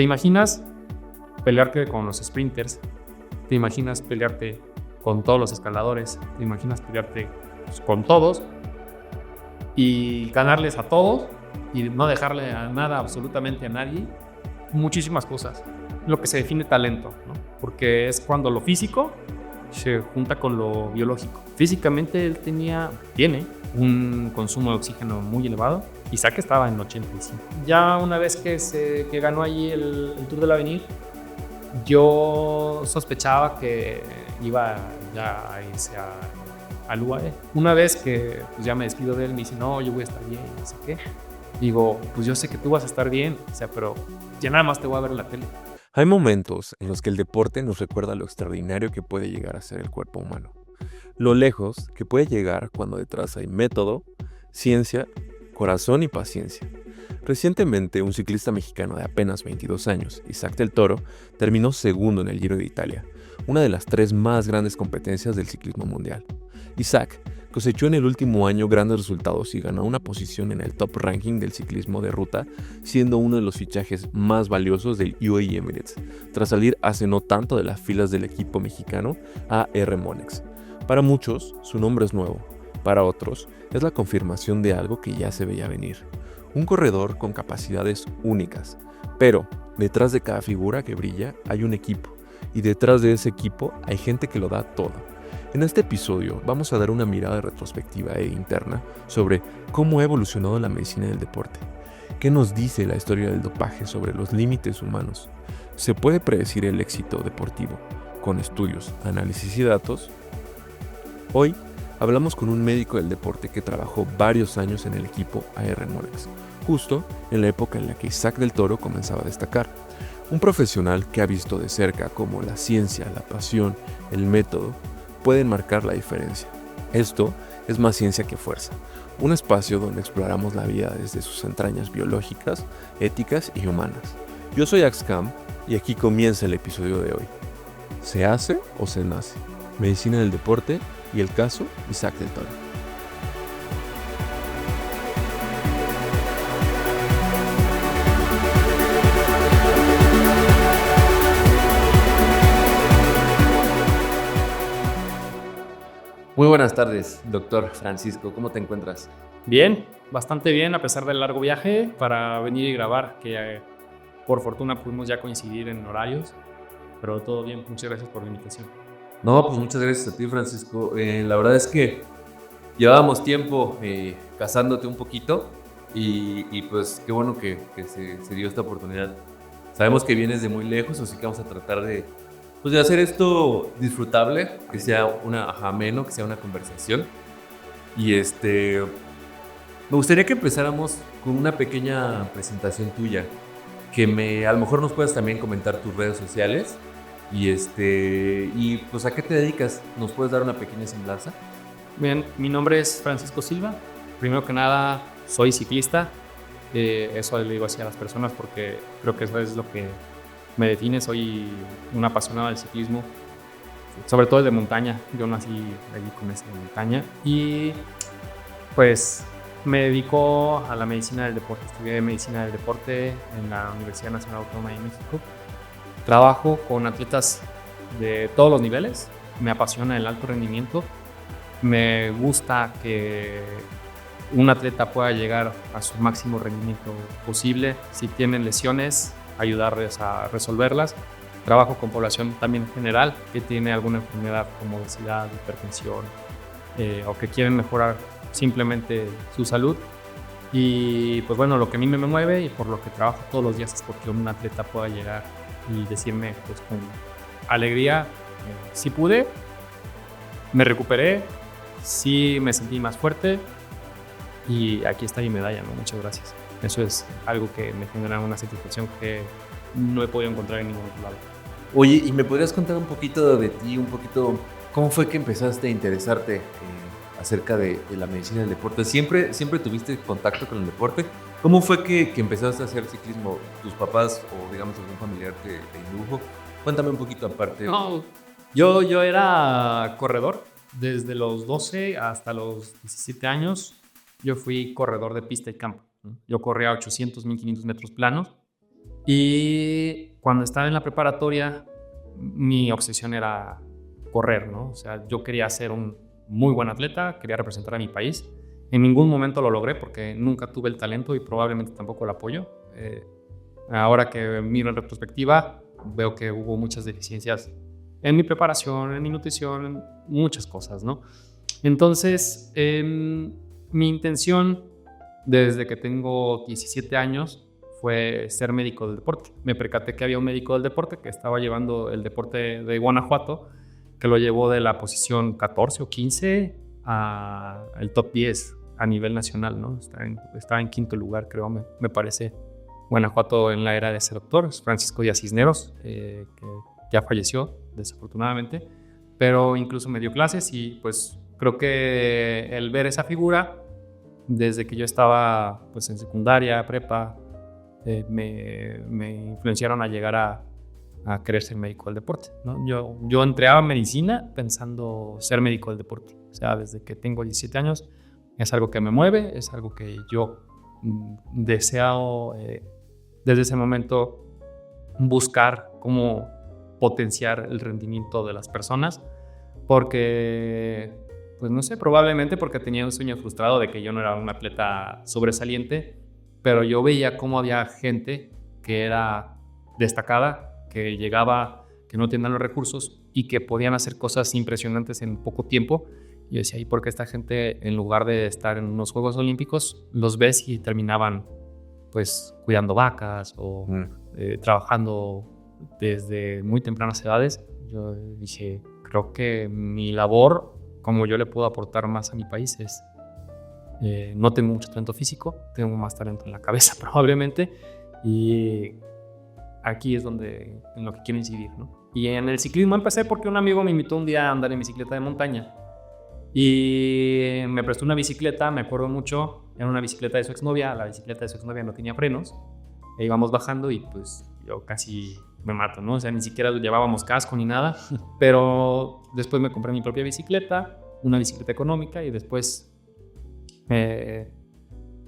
¿Te imaginas pelearte con los sprinters? ¿Te imaginas pelearte con todos los escaladores? ¿Te imaginas pelearte con todos y ganarles a todos y no dejarle a nada, absolutamente a nadie? Muchísimas cosas. Lo que se define talento, ¿no? Porque es cuando lo físico se junta con lo biológico. Físicamente él tiene un consumo de oxígeno muy elevado. Isaac estaba en 85. Ya una vez que ganó allí el Tour del Avenir, yo sospechaba que iba ya a irse al UAE. Una vez que pues, ya me despido de él, me dice, no, yo voy a estar bien, no sé qué. Digo, pues yo sé que tú vas a estar bien, o sea, pero ya nada más te voy a ver en la tele. Hay momentos en los que el deporte nos recuerda lo extraordinario que puede llegar a ser el cuerpo humano. Lo lejos que puede llegar cuando detrás hay método, ciencia, corazón y paciencia. Recientemente, un ciclista mexicano de apenas 22 años, Isaac del Toro, terminó segundo en el Giro de Italia, una de las 3 más grandes competencias del ciclismo mundial. Isaac cosechó en el último año grandes resultados y ganó una posición en el top ranking del ciclismo de ruta, siendo uno de los fichajes más valiosos del UAE Emirates, tras salir hace no tanto de las filas del equipo mexicano AR Monex. Para muchos, su nombre es nuevo, para otros, es la confirmación de algo que ya se veía venir. Un corredor con capacidades únicas, pero detrás de cada figura que brilla hay un equipo, y detrás de ese equipo hay gente que lo da todo. En este episodio vamos a dar una mirada retrospectiva e interna sobre cómo ha evolucionado la medicina del deporte. ¿Qué nos dice la historia del dopaje sobre los límites humanos? ¿Se puede predecir el éxito deportivo con estudios, análisis y datos? Hoy hablamos con un médico del deporte que trabajó varios años en el equipo AR Monex, justo en la época en la que Isaac del Toro comenzaba a destacar. Un profesional que ha visto de cerca cómo la ciencia, la pasión, el método pueden marcar la diferencia. Esto es Más Ciencia que Fuerza, un espacio donde exploramos la vida desde sus entrañas biológicas, éticas y humanas. Yo soy Axcam y aquí comienza el episodio de hoy. ¿Se hace o se nace? Medicina del deporte y el caso Isaac del Toro. Muy buenas tardes, doctor Francisco. ¿Cómo te encuentras? Bien, bastante bien, a pesar del largo viaje para venir y grabar, que por fortuna pudimos ya coincidir en horarios, pero todo bien, muchas gracias por la invitación. No, pues muchas gracias a ti, Francisco. La verdad es que llevábamos tiempo cazándote un poquito y pues qué bueno que se dio esta oportunidad. Sabemos que vienes de muy lejos, así que vamos a tratar de hacer esto disfrutable, que sea ameno, que sea una conversación. Y me gustaría que empezáramos con una pequeña presentación tuya, que a lo mejor nos puedas también comentar tus redes sociales y pues a qué te dedicas. ¿Nos puedes dar una pequeña semblanza? Bien, mi nombre es Francisco Silva. Primero que nada, soy ciclista. Eso le digo así a las personas porque creo que eso es lo que me define. Soy un apasionado del ciclismo, sobre todo el de montaña. Yo nací allí con esa montaña y pues me dedico a la medicina del deporte. Estudié medicina del deporte en la Universidad Nacional Autónoma de México. Trabajo con atletas de todos los niveles. Me apasiona el alto rendimiento. Me gusta que un atleta pueda llegar a su máximo rendimiento posible. Si tienen lesiones, ayudarles a resolverlas. Trabajo con población también general que tiene alguna enfermedad como obesidad, hipertensión o que quieren mejorar simplemente su salud. Y pues bueno, lo que a mí me mueve y por lo que trabajo todos los días es porque un atleta pueda llegar y decirme pues con alegría, sí pude, me recuperé, sí me sentí más fuerte y aquí está mi medalla, ¿no? Muchas gracias. Eso es algo que me genera una satisfacción que no he podido encontrar en ningún otro lado. Oye, ¿y me podrías contar un poquito de ti, un poquito cómo fue que empezaste a interesarte acerca de la medicina del deporte? ¿Siempre tuviste contacto con el deporte? ¿Cómo fue que empezaste a hacer ciclismo? ¿Tus papás o digamos algún familiar te indujo? Cuéntame un poquito aparte. No, yo era corredor desde los 12 hasta los 17 años. Yo fui corredor de pista y campo. Yo corría 800, 1500 metros planos Y cuando estaba en la preparatoria, mi obsesión era correr, ¿no? O sea, yo quería ser un muy buen atleta, quería representar a mi país. En ningún momento lo logré porque nunca tuve el talento y probablemente tampoco el apoyo. Ahora que miro en retrospectiva, veo que hubo muchas deficiencias en mi preparación, en mi nutrición, en muchas cosas, ¿no? Entonces, mi intención desde que tengo 17 años fue ser médico del deporte. Me percaté que había un médico del deporte que estaba llevando el deporte de Guanajuato, que lo llevó de la posición 14 o 15 al top 10 a nivel nacional, ¿no? Estaba en quinto lugar, creo, me parece. Guanajuato en la era de ese doctor, Francisco Díaz Cisneros, que ya falleció, desafortunadamente, pero incluso me dio clases y pues creo que el ver esa figura, desde que yo estaba pues, en secundaria, prepa, me influenciaron a llegar a querer ser médico del deporte, ¿no? Yo entré a medicina pensando ser médico del deporte. O sea, desde que tengo 17 años es algo que me mueve, es algo que yo deseo desde ese momento buscar cómo potenciar el rendimiento de las personas, porque, pues no sé, probablemente porque tenía un sueño frustrado de que yo no era un atleta sobresaliente, pero yo veía cómo había gente que era destacada, que llegaba, que no tenían los recursos y que podían hacer cosas impresionantes en poco tiempo. Y yo decía, ¿y por qué esta gente, en lugar de estar en unos Juegos Olímpicos, los ves y terminaban pues cuidando vacas o trabajando desde muy tempranas edades? Yo dije, creo que mi labor, como yo le puedo aportar más a mi país, es no tengo mucho talento físico, tengo más talento en la cabeza probablemente, y aquí es en lo que quiero incidir, ¿no? Y en el ciclismo empecé porque un amigo me invitó un día a andar en bicicleta de montaña y me prestó una bicicleta, me acuerdo mucho, era una bicicleta de su exnovia, la bicicleta de su exnovia no tenía frenos, e íbamos bajando y pues yo casi me mato, ¿no? O sea, ni siquiera llevábamos casco ni nada, pero después me compré mi propia bicicleta, una bicicleta económica, y después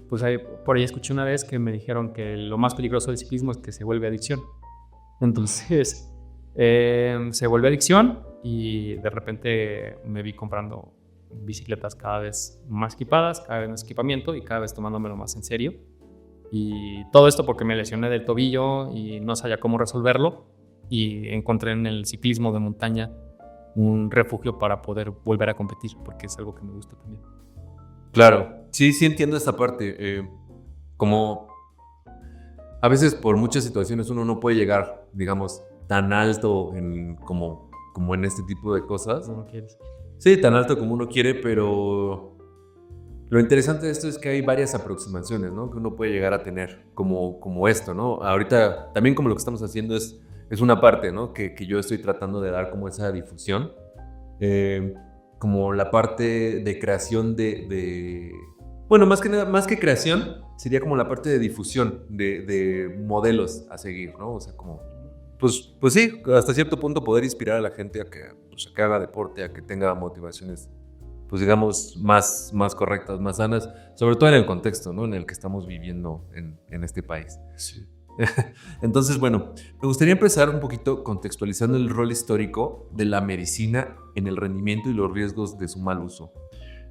pues por ahí escuché una vez que me dijeron que lo más peligroso del ciclismo es que se vuelve adicción. Entonces se vuelve adicción y de repente me vi comprando bicicletas cada vez más equipadas, cada vez más equipamiento y cada vez tomándomelo más en serio. Y todo esto porque me lesioné del tobillo y no sabía cómo resolverlo, y encontré en el ciclismo de montaña un refugio para poder volver a competir, porque es algo que me gusta también. Claro, sí entiendo esta parte. Como a veces por muchas situaciones uno no puede llegar, digamos, tan alto como en este tipo de cosas. ¿No quieres? Sí, tan alto como uno quiere, pero lo interesante de esto es que hay varias aproximaciones, ¿no? Que uno puede llegar a tener, como esto, ¿no? Ahorita también como lo que estamos haciendo es una parte, ¿no? Que yo estoy tratando de dar como esa difusión. Como la parte de creación bueno, más que creación, sería como la parte de difusión de modelos a seguir, ¿no? O sea, como, pues sí, hasta cierto punto poder inspirar a la gente a que haga deporte, a que tenga motivaciones, pues digamos, más correctas, más sanas, sobre todo en el contexto, ¿no? En el que estamos viviendo en este país. Sí. Entonces, bueno, me gustaría empezar un poquito contextualizando el rol histórico de la medicina en el rendimiento y los riesgos de su mal uso.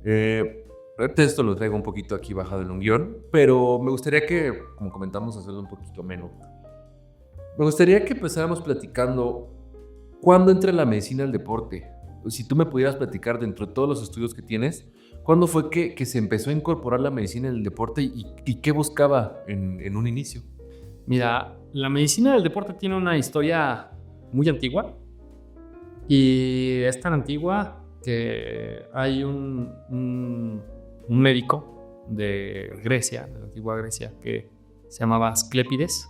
Esto lo traigo un poquito aquí bajado en un guión, pero me gustaría que, como comentamos, hacerlo un poquito ameno. Me gustaría que empezáramos platicando cuándo entra la medicina al deporte. Si tú me pudieras platicar, dentro de todos los estudios que tienes, ¿cuándo fue que se empezó a incorporar la medicina en el deporte y qué buscaba en un inicio? Mira, la medicina del deporte tiene una historia muy antigua, y es tan antigua que hay un médico de Grecia, de la antigua Grecia, que se llamaba Asclépides,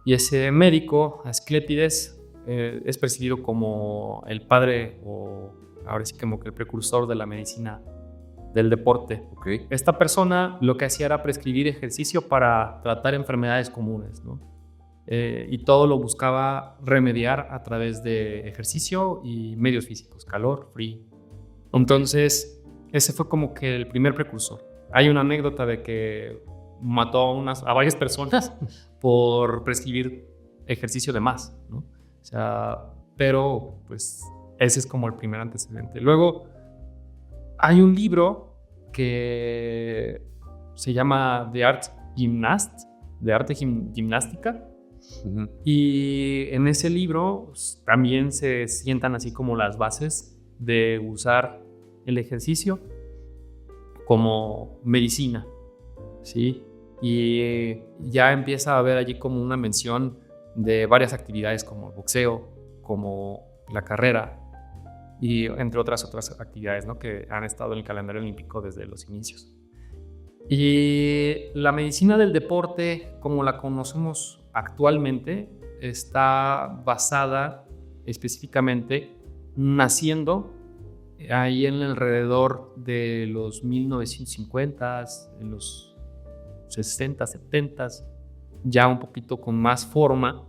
y ese médico, Asclépides, es percibido como el padre, o ahora sí como que el precursor de la medicina del deporte. Okay. Esta persona lo que hacía era prescribir ejercicio para tratar enfermedades comunes, ¿no? Y todo lo buscaba remediar a través de ejercicio y medios físicos, calor, frío. Entonces, ese fue como que el primer precursor. Hay una anécdota de que mató a varias personas por prescribir ejercicio de más, ¿no? O sea, pero pues ese es como el primer antecedente. Luego hay un libro que se llama The Art Gymnast, de arte gimnástica. Ujú. Y en ese libro también se sientan así como las bases de usar el ejercicio como medicina, ¿sí? Y ya empieza a haber allí como una mención de varias actividades como el boxeo, como la carrera y entre otras actividades, ¿no? Que han estado en el calendario olímpico desde los inicios. Y la medicina del deporte, como la conocemos actualmente, está basada específicamente naciendo ahí en alrededor de los 1950s, en los 60, 70s, ya un poquito con más forma,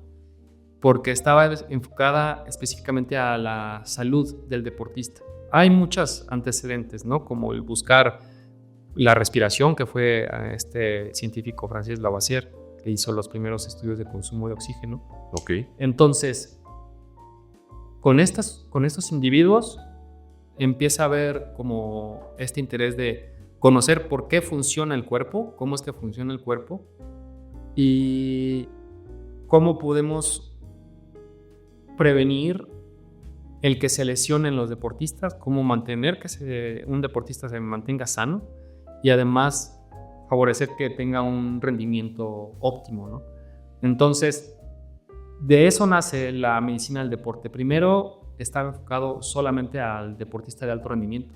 porque estaba enfocada específicamente a la salud del deportista. Hay muchos antecedentes, ¿no? Como el buscar la respiración, que fue este científico francés Lavoisier, que hizo los primeros estudios de consumo de oxígeno. Ok. Entonces, con estos individuos empieza a haber como este interés de conocer por qué funciona el cuerpo, cómo es que funciona el cuerpo y cómo podemos prevenir el que se lesionen los deportistas, cómo mantener que un deportista se mantenga sano y además favorecer que tenga un rendimiento óptimo, ¿no? Entonces, de eso nace la medicina del deporte. Primero estaba enfocado solamente al deportista de alto rendimiento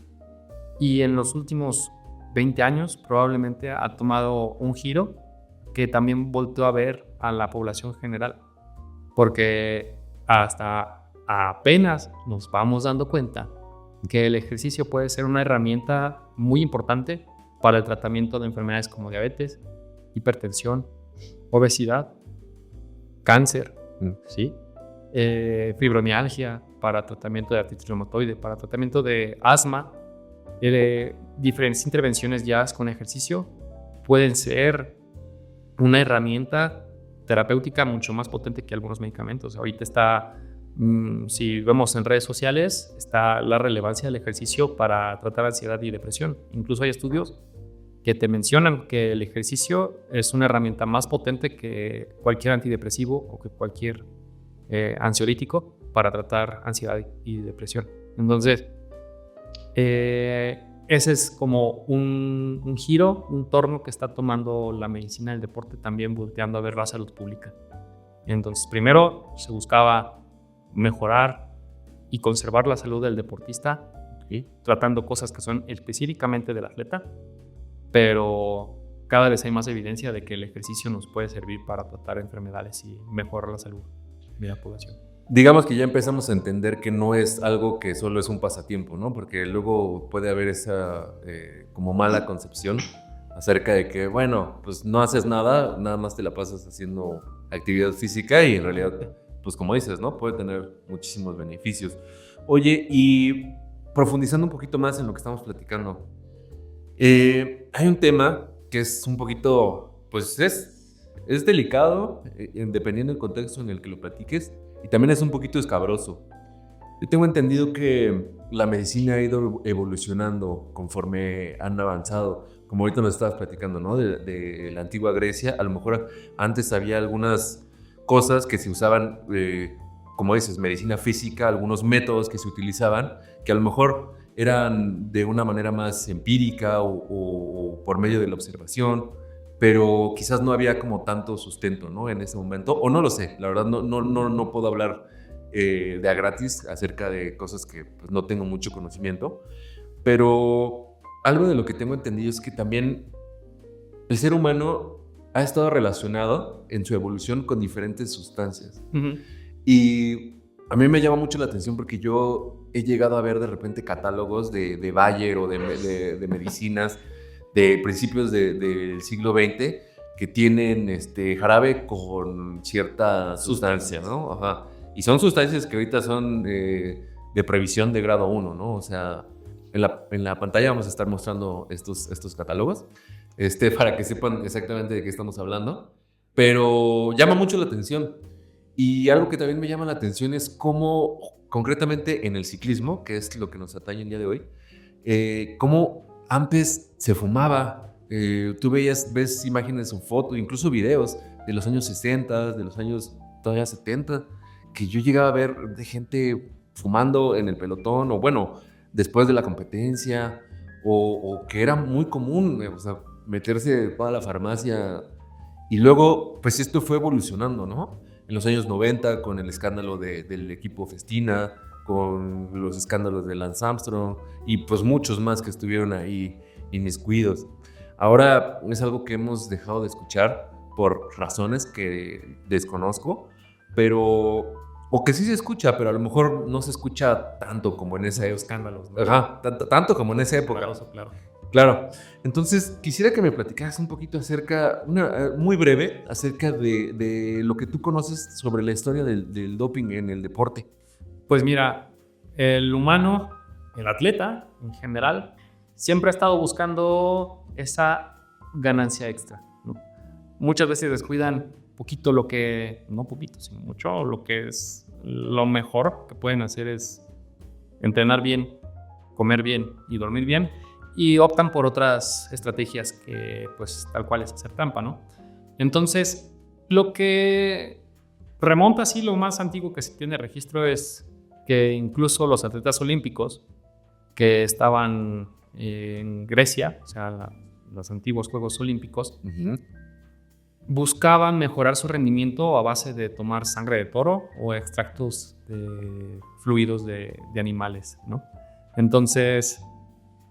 y en los últimos 20 años probablemente ha tomado un giro que también volteó a ver a la población general, porque hasta apenas nos vamos dando cuenta que el ejercicio puede ser una herramienta muy importante para el tratamiento de enfermedades como diabetes, hipertensión, obesidad, cáncer, ¿sí? Fibromialgia, para tratamiento de artritis reumatoide, para tratamiento de asma. Diferentes intervenciones ya con ejercicio pueden ser una herramienta terapéutica mucho más potente que algunos medicamentos. Ahorita está, si vemos en redes sociales, está la relevancia del ejercicio para tratar ansiedad y depresión. Incluso hay estudios que te mencionan que el ejercicio es una herramienta más potente que cualquier antidepresivo o que cualquier ansiolítico para tratar ansiedad y depresión. Entonces, ese es como un giro, un torno que está tomando la medicina del deporte, también volteando a ver la salud pública. Entonces, primero se buscaba mejorar y conservar la salud del deportista, ¿sí? Tratando cosas que son específicamente del atleta, pero cada vez hay más evidencia de que el ejercicio nos puede servir para tratar enfermedades y mejorar la salud de la población. Digamos que ya empezamos a entender que no es algo que solo es un pasatiempo, ¿no? Porque luego puede haber esa como mala concepción acerca de que, bueno, pues no haces nada, nada más te la pasas haciendo actividad física y en realidad, pues como dices, ¿no? Puede tener muchísimos beneficios. Oye, y profundizando un poquito más en lo que estamos platicando, hay un tema que es un poquito, pues es delicado, dependiendo del contexto en el que lo platiques, y también es un poquito escabroso. Yo tengo entendido que la medicina ha ido evolucionando conforme han avanzado, como ahorita nos estabas platicando, ¿no? De la antigua Grecia, a lo mejor antes había algunas cosas que se usaban, como dices, medicina física, algunos métodos que se utilizaban, que a lo mejor eran de una manera más empírica o por medio de la observación, pero quizás no había como tanto sustento, ¿no? En ese momento, o no lo sé, la verdad no puedo hablar de a gratis acerca de cosas que pues, no tengo mucho conocimiento, pero algo de lo que tengo entendido es que también el ser humano ha estado relacionado en su evolución con diferentes sustancias. Uh-huh. Y a mí me llama mucho la atención porque yo he llegado a ver de repente catálogos de Bayer o de medicinas de principios del siglo XX que tienen jarabe con cierta sustancia, ¿no? Ajá. Y son sustancias que ahorita son de previsión de grado 1, ¿no? O sea, en la pantalla vamos a estar mostrando estos catálogos para que sepan exactamente de qué estamos hablando. pero llama mucho la atención. Y algo que también me llama la atención es cómo, concretamente en el ciclismo, que es lo que nos atañe el día de hoy, cómo antes se fumaba. Tú ves imágenes o fotos, incluso videos de los años 60, de los años todavía 70, que yo llegaba a ver de gente fumando en el pelotón, o bueno, después de la competencia, o que era muy común, o sea, meterse toda la farmacia. Y luego, pues esto fue evolucionando, ¿no? En los años 90, con el escándalo del equipo Festina, con los escándalos de Lance Armstrong, y pues muchos más que estuvieron ahí inmiscuidos. Ahora es algo que hemos dejado de escuchar por razones que desconozco, pero o que sí se escucha, pero a lo mejor no se escucha tanto como en esa época. Escándalos, ¿no? Ajá, tanto como en esa época. Claro. Claro. Entonces, quisiera que me platicaras un poquito acerca, muy breve, acerca de lo que tú conoces sobre la historia del doping en el deporte. Pues mira, el humano, el atleta en general, siempre ha estado buscando esa ganancia extra, ¿no? Muchas veces descuidan poquito lo que, no poquito, sino mucho, lo que es lo mejor que pueden hacer es entrenar bien, comer bien y dormir bien, y optan por otras estrategias que pues tal cual es hacer trampa, ¿no? Entonces, lo que remonta así, lo más antiguo que se tiene registro es que incluso los atletas olímpicos que estaban en Grecia, o sea, los antiguos Juegos Olímpicos, buscaban mejorar su rendimiento a base de tomar sangre de toro o extractos de fluidos de animales, ¿no? Entonces,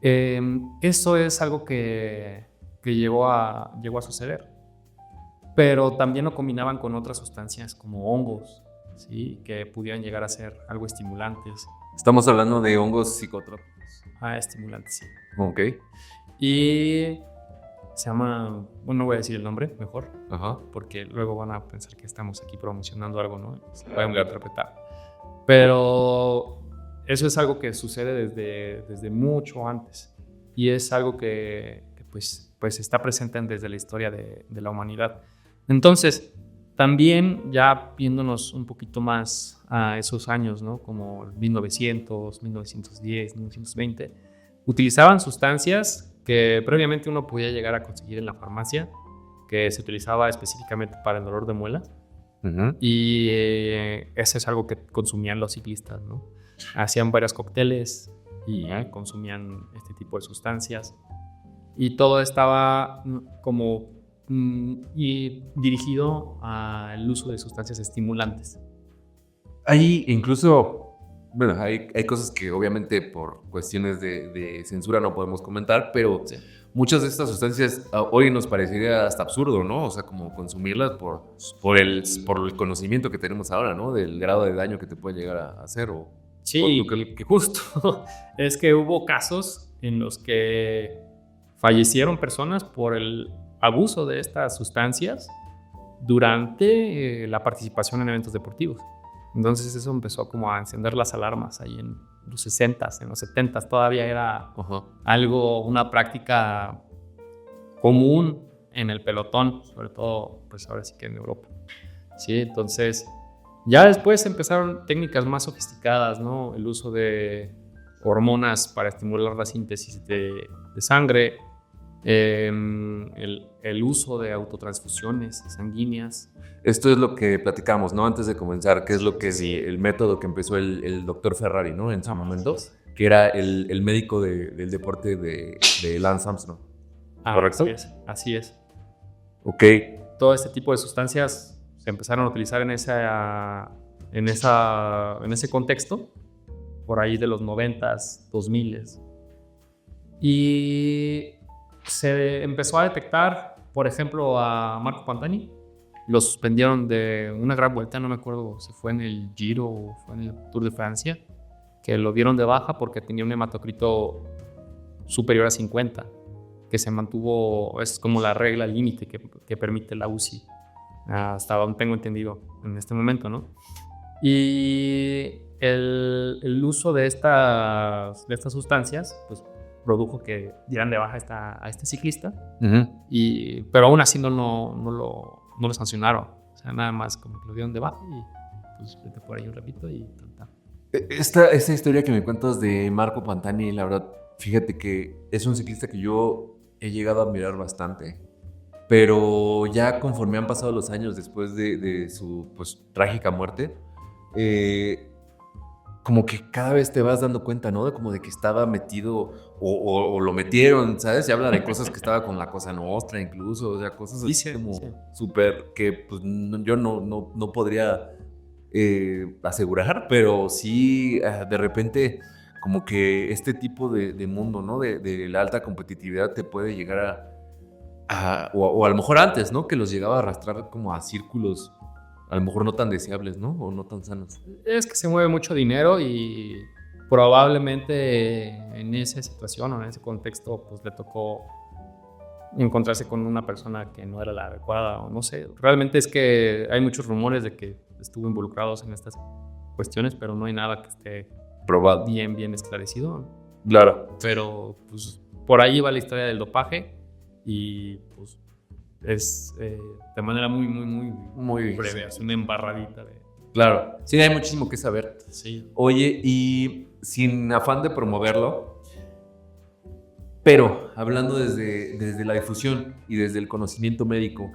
eso es algo que llegó a suceder. Pero también lo combinaban con otras sustancias como hongos, ¿sí? Que pudieran llegar a ser algo estimulantes. Estamos hablando de hongos psicotrópicos. Estimulantes, sí. Ok. Y se llama, bueno, no voy a decir el nombre, mejor. Ajá. Porque luego van a pensar que estamos aquí promocionando algo, ¿no? Se pueden interpretar. Pero eso es algo que sucede desde mucho antes. Y es algo que pues está presente desde la historia de la humanidad. Entonces, también ya viéndonos un poquito más a esos años, ¿no? Como 1900, 1910, 1920, utilizaban sustancias que previamente uno podía llegar a conseguir en la farmacia, que se utilizaba específicamente para el dolor de muelas. Uh-huh. Y eso es algo que consumían los ciclistas, ¿no? Hacían varios cócteles y consumían este tipo de sustancias. Y todo estaba como y dirigido al uso de sustancias estimulantes. Hay incluso, bueno, hay cosas que obviamente por cuestiones de censura no podemos comentar, pero sí, muchas de estas sustancias hoy nos parecería hasta absurdo, ¿no? O sea, como consumirlas por el conocimiento que tenemos ahora, ¿no? Del grado de daño que te puede llegar a hacer. Sí, que justo es que hubo casos en los que fallecieron personas por el abuso de estas sustancias durante la participación en eventos deportivos. Entonces eso empezó como a encender las alarmas ahí en los 60s, en los 70s todavía era algo, una práctica común en el pelotón, sobre todo pues ahora sí que en Europa. Sí, entonces ya después empezaron técnicas más sofisticadas, ¿no? El uso de hormonas para estimular la síntesis de sangre, el uso de autotransfusiones sanguíneas. Esto es lo que platicamos, ¿no? Antes de comenzar, que es lo que es el método que empezó el doctor Ferrari, ¿no? En su momento, que era el médico del deporte de Lance Armstrong. ¿Correcto? Así es. Ok. Todo este tipo de sustancias se empezaron a utilizar en ese contexto, por ahí de los 90s, 2000s. Y se empezó a detectar, por ejemplo, a Marco Pantani. Lo suspendieron de una gran vuelta, no me acuerdo si fue en el Giro o fue en el Tour de Francia, que lo dieron de baja porque tenía un hematocrito superior a 50, que se mantuvo, es como la regla límite que permite la UCI, hasta donde tengo entendido en este momento, ¿no? Y el uso de estas sustancias, pues produjo que dieran de baja a este ciclista, pero aún así no no lo sancionaron. O sea, nada más como que lo dieron de baja y pues vete por ahí un ratito y tal. Esta historia que me cuentas de Marco Pantani, la verdad, fíjate que es un ciclista que yo he llegado a admirar bastante. Pero ya conforme han pasado los años después de su pues, trágica muerte, como que cada vez te vas dando cuenta, ¿no? Como de que estaba metido o lo metieron, ¿sabes? Se habla de cosas que estaba con la Cosa Nostra incluso, o sea, cosas así como súper que pues, yo no podría asegurar, pero sí de repente como que este tipo de mundo, ¿no? De la alta competitividad te puede llegar o a lo mejor antes, ¿no? Que los llegaba a arrastrar como a círculos a lo mejor no tan deseables, ¿no? O no tan sanos. Es que se mueve mucho dinero y probablemente en esa situación o en ese contexto pues le tocó encontrarse con una persona que no era la adecuada o no sé. Realmente es que hay muchos rumores de que estuvo involucrados en estas cuestiones, pero no hay nada que esté probado, bien esclarecido. Claro. Pero pues por ahí va la historia del dopaje y pues es de manera muy breve, es una embarradita de... Claro, sí, hay muchísimo que saber. Sí. Oye, y sin afán de promoverlo, pero hablando desde la difusión y desde el conocimiento médico,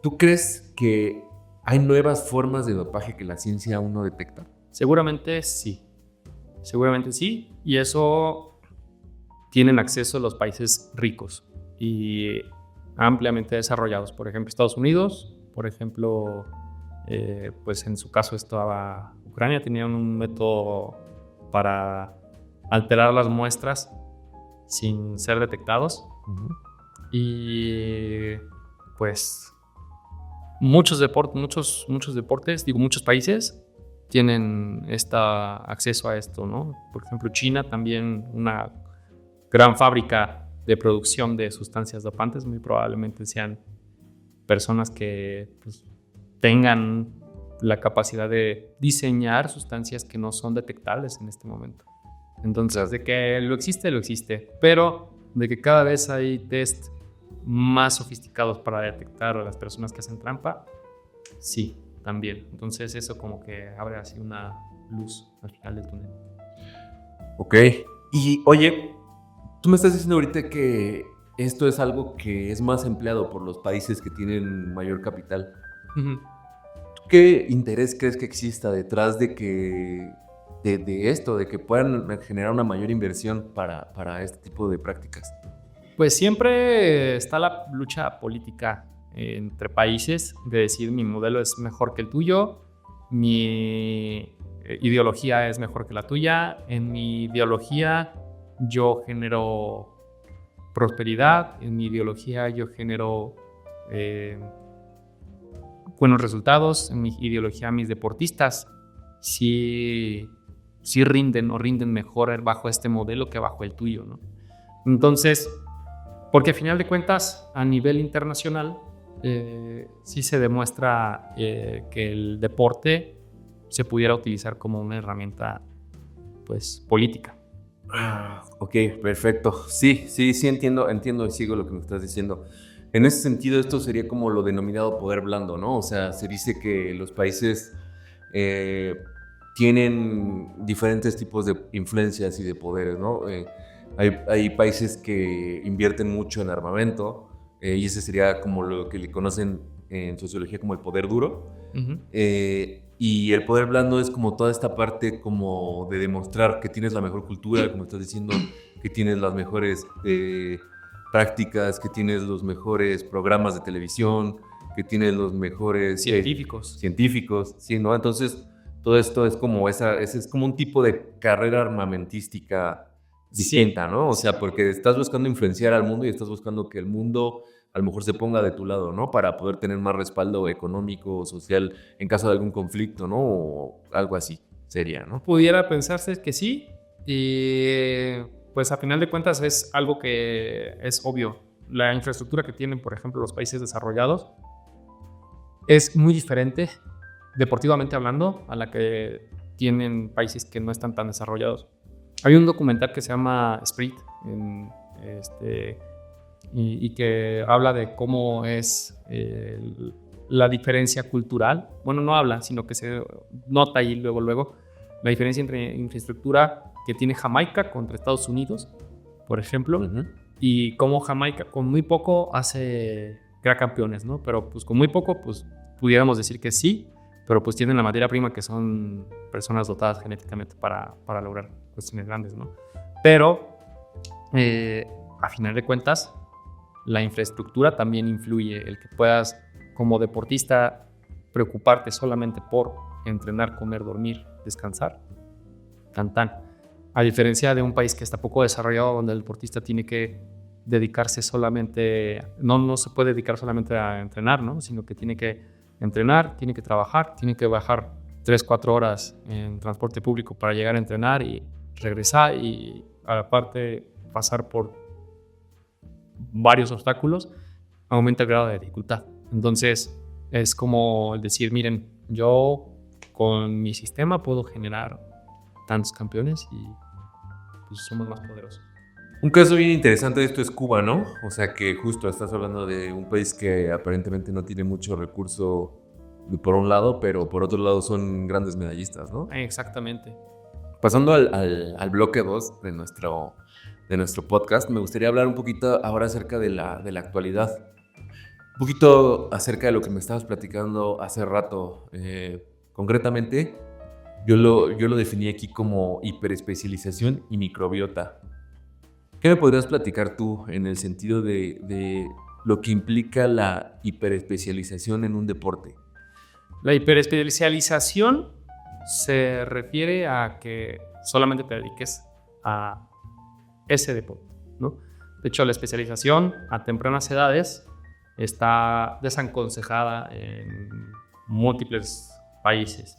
¿tú crees que hay nuevas formas de dopaje que la ciencia aún no detecta? Seguramente sí, y eso tienen acceso los países ricos y ampliamente desarrollados. Por ejemplo, Estados Unidos, por ejemplo, pues en su caso estaba Ucrania, tenían un método para alterar las muestras sin ser detectados. Uh-huh. Y pues muchos países tienen acceso a esto, ¿no? Por ejemplo, China también, una gran fábrica de producción de sustancias dopantes, muy probablemente sean personas que pues, tengan la capacidad de diseñar sustancias que no son detectables en este momento. Entonces, de que lo existe, pero de que cada vez hay test más sofisticados para detectar a las personas que hacen trampa, sí, también. Entonces eso como que abre así una luz al final del túnel. Ok. Y oye, tú me estás diciendo ahorita que esto es algo que es más empleado por los países que tienen mayor capital. Uh-huh. ¿Qué interés crees que exista detrás de esto, de que puedan generar una mayor inversión para este tipo de prácticas? Pues siempre está la lucha política entre países de decir mi modelo es mejor que el tuyo, mi ideología es mejor que la tuya, en mi ideología yo genero prosperidad, en mi ideología yo genero buenos resultados, en mi ideología mis deportistas sí rinden mejor bajo este modelo que bajo el tuyo, ¿no? Entonces, porque a final de cuentas, a nivel internacional, sí se demuestra que el deporte se pudiera utilizar como una herramienta, pues, política. Ok, perfecto. Sí, entiendo y sigo lo que me estás diciendo. En ese sentido, esto sería como lo denominado poder blando, ¿no? O sea, se dice que los países tienen diferentes tipos de influencias y de poderes, ¿no? Hay países que invierten mucho en armamento y ese sería como lo que le conocen en sociología como el poder duro. Uh-huh. Y el poder blando es como toda esta parte como de demostrar que tienes la mejor cultura, como estás diciendo, que tienes las mejores prácticas, que tienes los mejores programas de televisión, que tienes los mejores científicos, sí, ¿no? Entonces todo esto es como es como un tipo de carrera armamentística distinta, ¿no? O sea, porque estás buscando influenciar al mundo y estás buscando que el mundo a lo mejor se ponga de tu lado, ¿no? Para poder tener más respaldo económico o social en caso de algún conflicto, ¿no? O algo así sería, ¿no? Pudiera pensarse que sí, y pues a final de cuentas es algo que es obvio. La infraestructura que tienen, por ejemplo, los países desarrollados es muy diferente, deportivamente hablando, a la que tienen países que no están tan desarrollados. Hay un documental que se llama Split, y que habla de cómo es la diferencia cultural. Bueno, no habla, sino que se nota ahí luego la diferencia entre infraestructura que tiene Jamaica contra Estados Unidos, por ejemplo, y cómo Jamaica con muy poco crea campeones, ¿no? Pero pues con muy poco, pues pudiéramos decir que sí, pero pues tienen la materia prima que son personas dotadas genéticamente para lograr cuestiones grandes, ¿no? Pero a final de cuentas, la infraestructura también influye. El que puedas, como deportista, preocuparte solamente por entrenar, comer, dormir, descansar. A diferencia de un país que está poco desarrollado, donde el deportista tiene que dedicarse solamente, no se puede dedicar solamente a entrenar, ¿no? Sino que tiene que entrenar, tiene que trabajar, tiene que bajar 3-4 horas en transporte público para llegar a entrenar y regresar, y aparte pasar por varios obstáculos, aumenta el grado de dificultad. Entonces es como el decir, miren, yo con mi sistema puedo generar tantos campeones y pues somos más poderosos. Un caso bien interesante de esto es Cuba, ¿no? O sea que justo estás hablando de un país que aparentemente no tiene mucho recurso por un lado, pero por otro lado son grandes medallistas, ¿no? Exactamente. Pasando al bloque 2 de nuestro podcast, me gustaría hablar un poquito ahora acerca de la actualidad. Un poquito acerca de lo que me estabas platicando hace rato. Concretamente, yo lo definí aquí como hiperespecialización y microbiota. ¿Qué me podrías platicar tú en el sentido de lo que implica la hiperespecialización en un deporte? La hiperespecialización se refiere a que solamente te dediques a ese deporte, ¿no? De hecho, la especialización a tempranas edades está desaconsejada en múltiples países.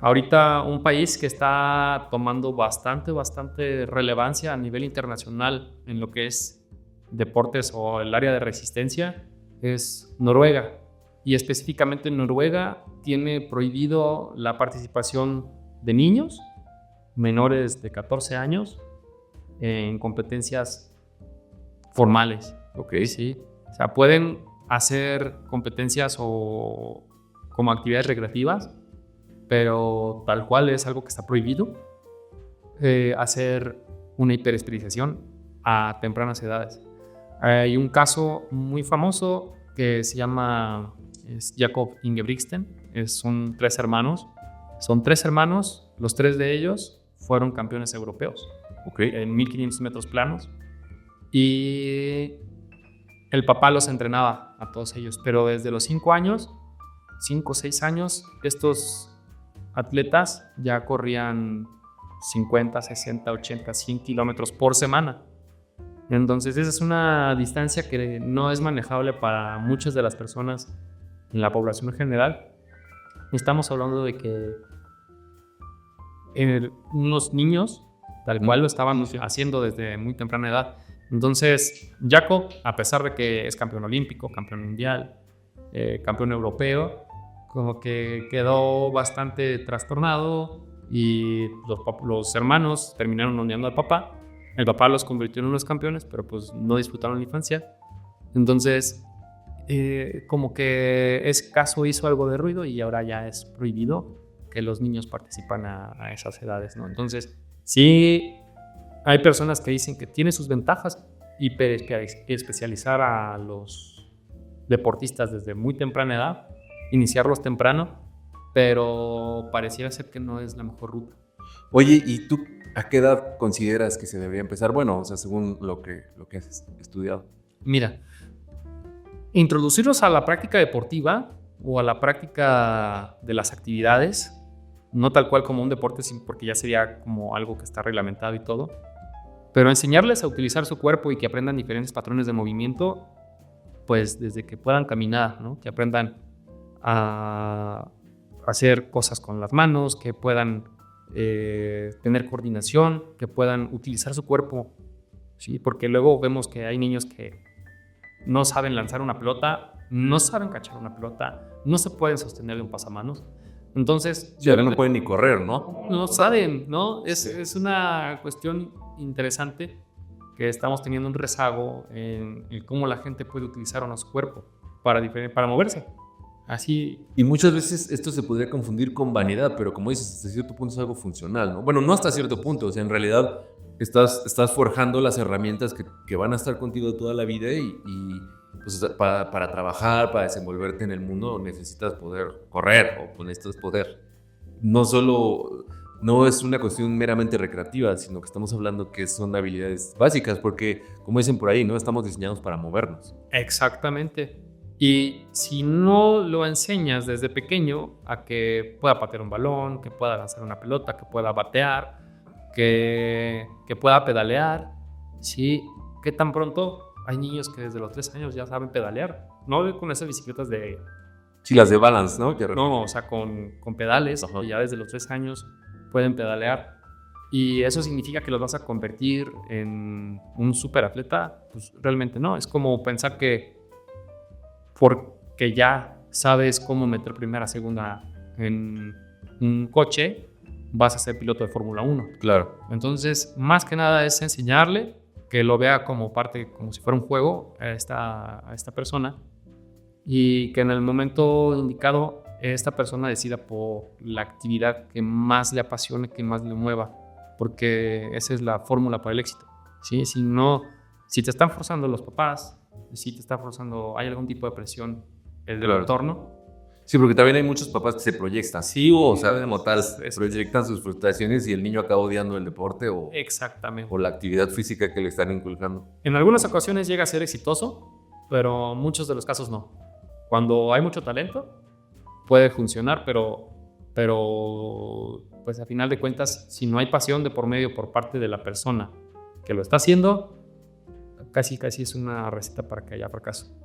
Ahorita un país que está tomando bastante relevancia a nivel internacional en lo que es deportes o el área de resistencia es Noruega. Y específicamente Noruega tiene prohibido la participación de niños menores de 14 años en competencias formales. Ok. Sí. O sea, pueden hacer competencias o como actividades recreativas, pero tal cual es algo que está prohibido, hacer una hiperespecialización a tempranas edades. Hay un caso muy famoso que se llama Jakob Ingebrigtsen. Son 3 hermanos. Son 3 hermanos, los 3 de ellos fueron campeones europeos, en 1500 metros planos. Y el papá los entrenaba a todos ellos, pero desde los 5 o 6 años, estos atletas ya corrían 50, 60, 80, 100 kilómetros por semana. Entonces esa es una distancia que no es manejable para muchas de las personas en la población en general. Estamos hablando de que unos niños tal cual lo estaban haciendo desde muy temprana edad. Entonces Jakob, a pesar de que es campeón olímpico, campeón mundial, campeón europeo, como que quedó bastante trastornado y los hermanos terminaron odiando al papá. El papá los convirtió en unos campeones, pero pues no disfrutaron la infancia. Entonces, como que ese caso hizo algo de ruido y ahora ya es prohibido que los niños participan a esas edades, ¿no? Entonces, sí, hay personas que dicen que tiene sus ventajas hiperespecializar a los deportistas desde muy temprana edad, iniciarlos temprano, pero pareciera ser que no es la mejor ruta. Oye, ¿y tú a qué edad consideras que se debería empezar? Bueno, o sea, según lo que has estudiado. Mira, introducirlos a la práctica deportiva o a la práctica de las actividades, no tal cual como un deporte, porque ya sería como algo que está reglamentado y todo, pero enseñarles a utilizar su cuerpo y que aprendan diferentes patrones de movimiento, pues desde que puedan caminar, ¿no? Que aprendan a hacer cosas con las manos, que puedan tener coordinación, que puedan utilizar su cuerpo, ¿sí? Porque luego vemos que hay niños que no saben lanzar una pelota, no saben cachar una pelota, no se pueden sostener de un pasamanos. Entonces, sí, no pueden ni correr, ¿no? No saben, ¿no? Es una cuestión interesante que estamos teniendo un rezago en cómo la gente puede utilizar o no su cuerpo para moverse. Así. Y muchas veces esto se podría confundir con vanidad, pero como dices, hasta cierto punto es algo funcional, ¿no? Bueno, no hasta cierto punto, o sea, en realidad estás forjando las herramientas que van a estar contigo toda la vida y pues, para trabajar, para desenvolverte en el mundo, necesitas poder correr o necesitas poder. No es una cuestión meramente recreativa, sino que estamos hablando que son habilidades básicas, porque, como dicen por ahí, ¿no? Estamos diseñados para movernos. Exactamente. Y si no lo enseñas desde pequeño a que pueda patear un balón, que pueda lanzar una pelota, que pueda batear, que pueda pedalear, ¿sí? ¿Qué tan pronto? Hay niños que desde los 3 años ya saben pedalear. No con esas bicicletas de... Sí, las de balance, ¿no? No, o sea, con pedales, que ya desde los 3 años pueden pedalear. Y eso significa que los vas a convertir en un superatleta. Pues realmente no. Es como pensar que porque ya sabes cómo meter primera, segunda en un coche, vas a ser piloto de Fórmula 1. Claro. Entonces, más que nada es enseñarle, que lo vea como parte, como si fuera un juego a esta persona, y que en el momento indicado esta persona decida por la actividad que más le apasione, que más le mueva, porque esa es la fórmula para el éxito, ¿sí? Si te están forzando los papás, si te está forzando, hay algún tipo de presión el del entorno. Sí, porque también hay muchos papás que se proyectan, sí, o sea, como tal, proyectan sus frustraciones y el niño acaba odiando el deporte Exactamente. O la actividad física que le están inculcando. En algunas ocasiones llega a ser exitoso, pero muchos de los casos no. Cuando hay mucho talento, puede funcionar, pero pues a final de cuentas, si no hay pasión de por medio por parte de la persona que lo está haciendo, casi es una receta para que haya fracaso.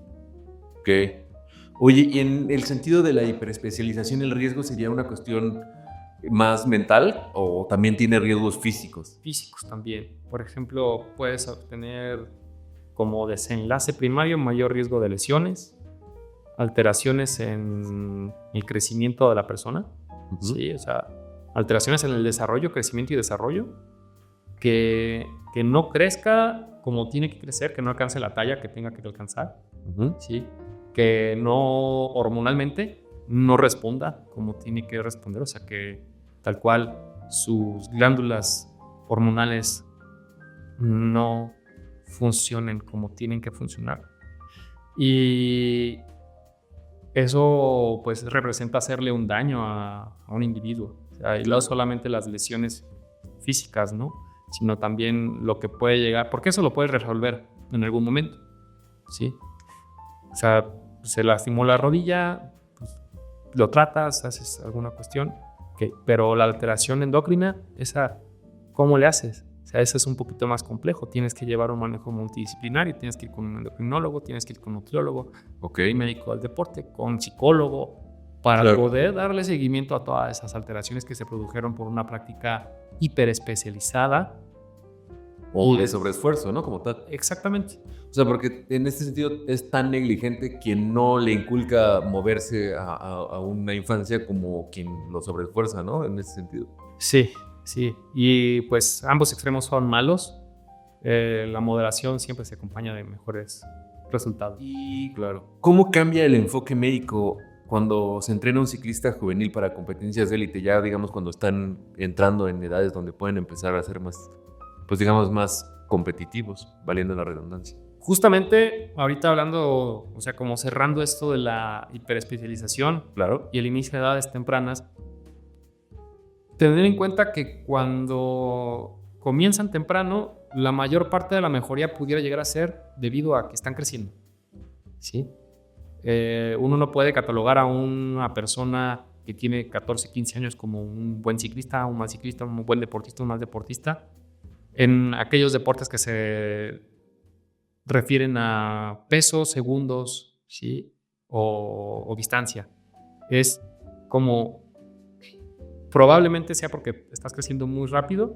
Ok. Oye, y en el sentido de la hiperespecialización, ¿el riesgo sería una cuestión más mental o también tiene riesgos físicos? Físicos también. Por ejemplo, puedes obtener como desenlace primario mayor riesgo de lesiones, alteraciones en el crecimiento de la persona, sí, o sea, alteraciones en el desarrollo, crecimiento y desarrollo, que no crezca como tiene que crecer, que no alcance la talla que tenga que alcanzar, sí, que no hormonalmente no responda como tiene que responder, o sea, que tal cual sus glándulas hormonales no funcionen como tienen que funcionar. Y eso pues representa hacerle un daño a un individuo. O sea, y no solamente las lesiones físicas, ¿no? Sino también lo que puede llegar, porque eso lo puedes resolver en algún momento, ¿sí? O sea, se lastimó la rodilla, pues, lo tratas, haces alguna cuestión, okay, pero la alteración endocrina, esa, ¿cómo le haces? O sea, eso es un poquito más complejo. Tienes que llevar un manejo multidisciplinario, tienes que ir con un endocrinólogo, tienes que ir con un nutriólogo, médico del deporte, con psicólogo, para poder darle seguimiento a todas esas alteraciones que se produjeron por una práctica hiperespecializada. O de sobreesfuerzo, ¿no? Como tal. Exactamente. O sea, porque en este sentido es tan negligente quien no le inculca moverse a una infancia como quien lo sobreesfuerza, ¿no? En ese sentido. Sí. Y pues ambos extremos son malos. La moderación siempre se acompaña de mejores resultados. Y claro, ¿cómo cambia el enfoque médico cuando se entrena un ciclista juvenil para competencias de élite? Ya, digamos, cuando están entrando en edades donde pueden empezar a ser más, pues digamos, más competitivos, valiendo la redundancia. Justamente ahorita hablando, o sea, como cerrando esto de la hiperespecialización, claro, y el inicio de edades tempranas, tener en cuenta que cuando comienzan temprano, la mayor parte de la mejoría pudiera llegar a ser debido a que están creciendo, ¿sí? Uno no puede catalogar a una persona que tiene 14, 15 años como un buen ciclista, un mal ciclista, un buen deportista, un mal deportista, en aquellos deportes que se refieren a pesos, segundos, ¿sí? o distancia. Es como probablemente sea porque estás creciendo muy rápido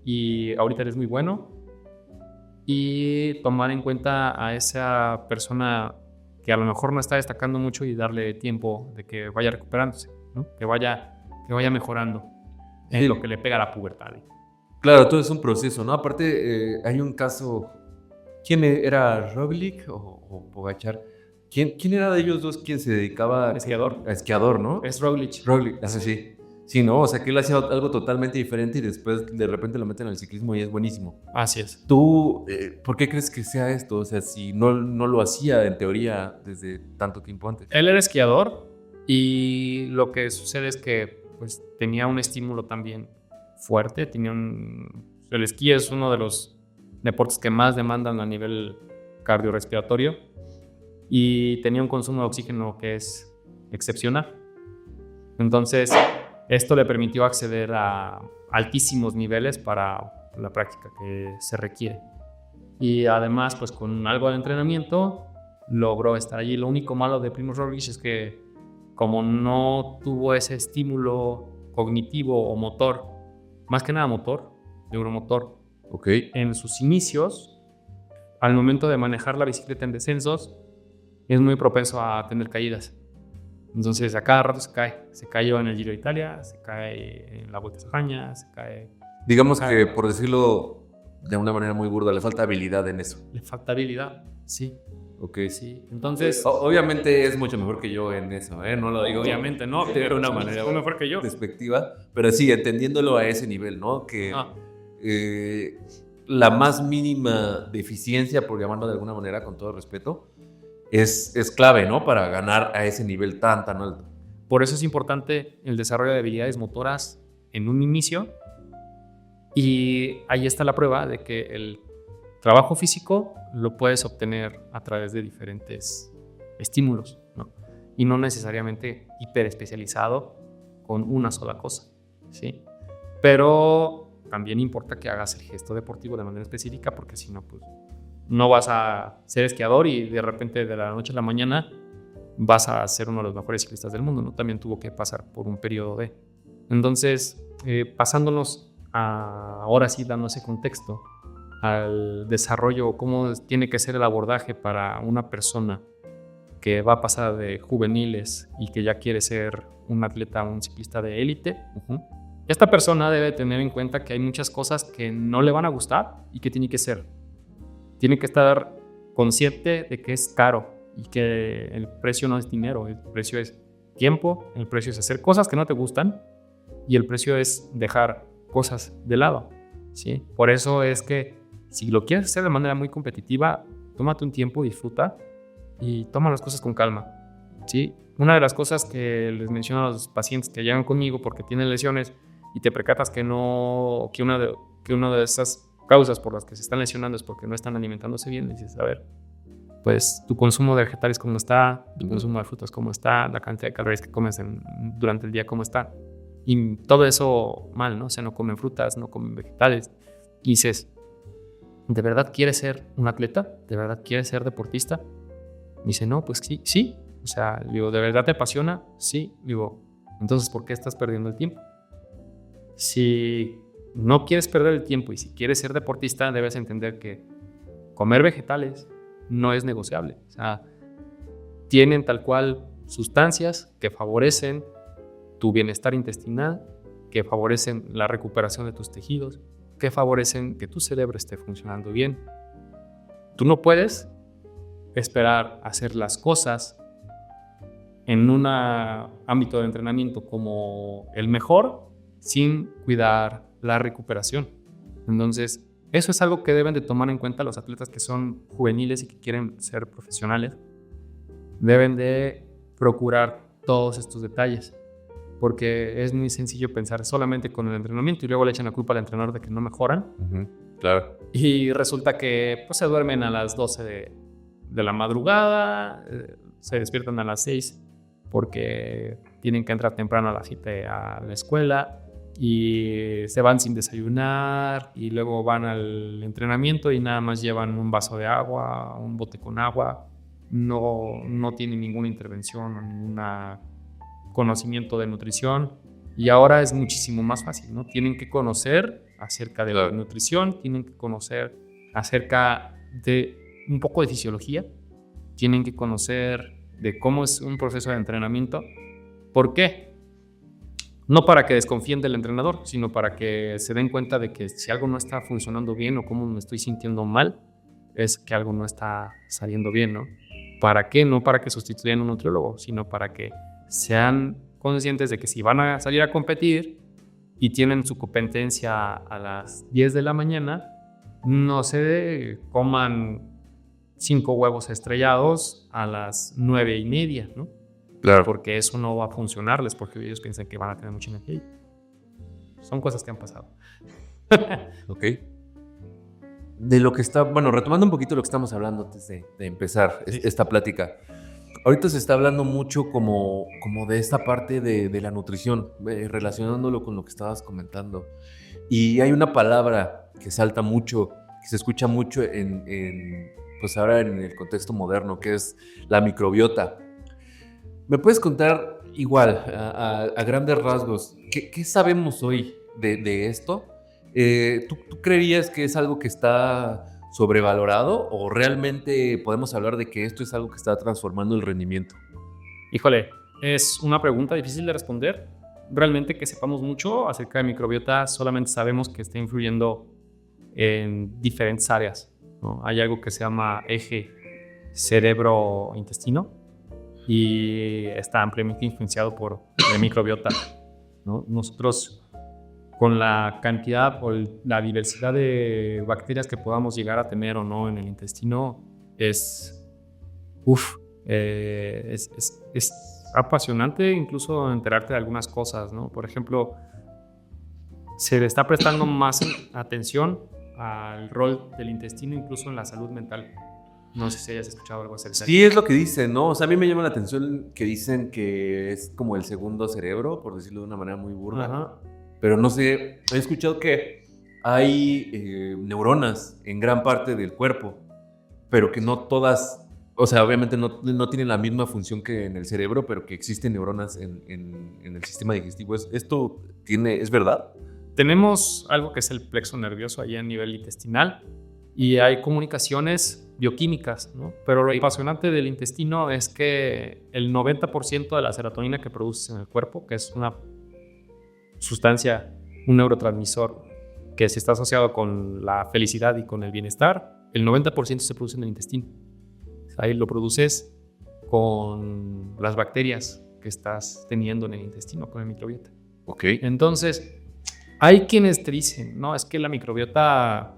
y ahorita eres muy bueno, y tomar en cuenta a esa persona que a lo mejor no está destacando mucho y darle tiempo de que vaya recuperándose, ¿no? que vaya mejorando en lo que le pega a la pubertad. Claro, todo es un proceso, ¿no? Aparte, hay un caso. ¿Quién era Roglic o Pogačar? ¿Quién era de ellos dos quien se dedicaba Esquiador. a esquiador, ¿no? Es Roglic. Roglic, sí. Sí, ¿no? O sea, que él hacía algo totalmente diferente y después de repente lo meten al ciclismo y es buenísimo. Así es. ¿Tú por qué crees que sea esto? O sea, si no lo hacía en teoría desde tanto tiempo antes. Él era esquiador y lo que sucede es que pues, tenía un estímulo también fuerte. El esquí es uno de los deportes que más demandan a nivel cardiorrespiratorio y tenía un consumo de oxígeno que es excepcional. Entonces, esto le permitió acceder a altísimos niveles para la práctica que se requiere. Y además, pues con algo de entrenamiento, logró estar allí. Lo único malo de Primož Roglič es que como no tuvo ese estímulo cognitivo o motor, más que nada motor, neuromotor, en sus inicios, al momento de manejar la bicicleta en descensos, es muy propenso a tener caídas. Entonces a cada rato se cayó en el Giro de Italia, se cae en la Vuelta a España, se cae... Digamos que, por decirlo de una manera muy burda, le falta habilidad en eso. Le falta habilidad, sí. Ok. Sí, entonces... Obviamente es mucho mejor que yo en eso, ¿eh? No lo digo obviamente no, de una manera es mejor que yo. Despectiva, pero sí, entendiéndolo a ese nivel, ¿no? Que la más mínima deficiencia, por llamarlo de alguna manera, con todo respeto, es clave, ¿no? Para ganar a ese nivel tan alto. Por eso es importante el desarrollo de habilidades motoras en un inicio, y ahí está la prueba de que el trabajo físico lo puedes obtener a través de diferentes estímulos, ¿no? Y no necesariamente hiperespecializado con una sola cosa, ¿sí? Pero también importa que hagas el gesto deportivo de manera específica, porque si no, pues no vas a ser esquiador y de repente de la noche a la mañana vas a ser uno de los mejores ciclistas del mundo, ¿no? También tuvo que pasar por un periodo de... Entonces, pasándonos ahora sí, dando ese contexto al desarrollo, cómo tiene que ser el abordaje para una persona que va a pasar de juveniles y que ya quiere ser un atleta, un ciclista de élite. Esta persona debe tener en cuenta que hay muchas cosas que no le van a gustar y que tiene que ser. Tiene que estar consciente de que es caro y que el precio no es dinero, el precio es tiempo, el precio es hacer cosas que no te gustan y el precio es dejar cosas de lado, ¿sí? Por eso es que si lo quieres hacer de manera muy competitiva, tómate un tiempo, disfruta y toma las cosas con calma, ¿sí? Una de las cosas que les menciono a los pacientes que llegan conmigo porque tienen lesiones y te percatas que una de esas causas por las que se están lesionando es porque no están alimentándose bien, les dices, a ver, pues tu consumo de vegetales cómo está, tu consumo de frutas cómo está, la cantidad de calorías que comes durante el día cómo está. Y todo eso mal, ¿no? O sea, no comen frutas, no comen vegetales. Y dices, ¿de verdad quieres ser un atleta? ¿De verdad quieres ser deportista? Y dice, no, pues sí. O sea, digo, ¿de verdad te apasiona? Sí. Digo, entonces, ¿por qué estás perdiendo el tiempo? Si no quieres perder el tiempo y si quieres ser deportista, debes entender que comer vegetales no es negociable. O sea, tienen tal cual sustancias que favorecen tu bienestar intestinal, que favorecen la recuperación de tus tejidos, que favorecen que tu cerebro esté funcionando bien. Tú no puedes esperar hacer las cosas en un ámbito de entrenamiento como el mejor sin cuidar la recuperación. Entonces, eso es algo que deben de tomar en cuenta los atletas que son juveniles y que quieren ser profesionales. Deben de procurar todos estos detalles, porque es muy sencillo pensar solamente con el entrenamiento y luego le echan la culpa al entrenador de que no mejoran. Claro. Y resulta que pues, se duermen a las 12 de la madrugada, se despiertan a las 6 porque tienen que entrar temprano a las 7 a la escuela y se van sin desayunar y luego van al entrenamiento y nada más llevan un vaso de agua, un bote con agua, no tienen ninguna intervención o ningún conocimiento de nutrición. Y ahora es muchísimo más fácil, ¿no? Tienen que conocer acerca de la nutrición, tienen que conocer acerca de un poco de fisiología, tienen que conocer de cómo es un proceso de entrenamiento. ¿Por qué? No para que desconfíen del entrenador, sino para que se den cuenta de que si algo no está funcionando bien o cómo me estoy sintiendo mal, es que algo no está saliendo bien, ¿no? ¿Para qué? No para que sustituyan a un nutriólogo, sino para que sean conscientes de que si van a salir a competir y tienen su competencia a las 10 de la mañana, no se coman 5 huevos estrellados a las 9:30, ¿no? Claro. Porque eso no va a funcionarles, porque ellos piensan que van a tener mucha energía. Son cosas que han pasado. Ok. De lo que está, bueno, retomando un poquito lo que estamos hablando antes de empezar esta plática. Ahorita se está hablando mucho como de esta parte de la nutrición, relacionándolo con lo que estabas comentando. Y hay una palabra que salta mucho, que se escucha mucho pues ahora en el contexto moderno, que es la microbiota. ¿Me puedes contar igual, a grandes rasgos, qué sabemos hoy de esto? ¿Tú creerías que es algo que está sobrevalorado o realmente podemos hablar de que esto es algo que está transformando el rendimiento? Híjole, es una pregunta difícil de responder. Realmente que sepamos mucho acerca de microbiota, solamente sabemos que está influyendo en diferentes áreas, ¿no? Hay algo que se llama eje cerebro-intestino y está ampliamente influenciado por la microbiota, ¿no? Nosotros, con la cantidad o la diversidad de bacterias que podamos llegar a tener o no en el intestino, es apasionante incluso enterarte de algunas cosas, ¿no? Por ejemplo, se le está prestando más atención al rol del intestino incluso en la salud mental. No sé si hayas escuchado algo acerca de eso. Sí, es lo que dicen, ¿no? O sea, a mí me llama la atención que dicen que es como el segundo cerebro, por decirlo de una manera muy burda. Ajá. Pero no sé, he escuchado que hay neuronas en gran parte del cuerpo, pero que no todas, o sea, obviamente no tienen la misma función que en el cerebro, pero que existen neuronas en el sistema digestivo. ¿Esto es verdad? Tenemos algo que es el plexo nervioso ahí a nivel intestinal y hay comunicaciones bioquímicas, ¿no? Pero lo apasionante del intestino es que el 90% de la serotonina que produces en el cuerpo, que es una sustancia, un neurotransmisor que se está asociado con la felicidad y con el bienestar, el 90% se produce en el intestino. Ahí lo produces con las bacterias que estás teniendo en el intestino, con el microbiota. Ok. Entonces, hay quienes te dicen, no, es que la microbiota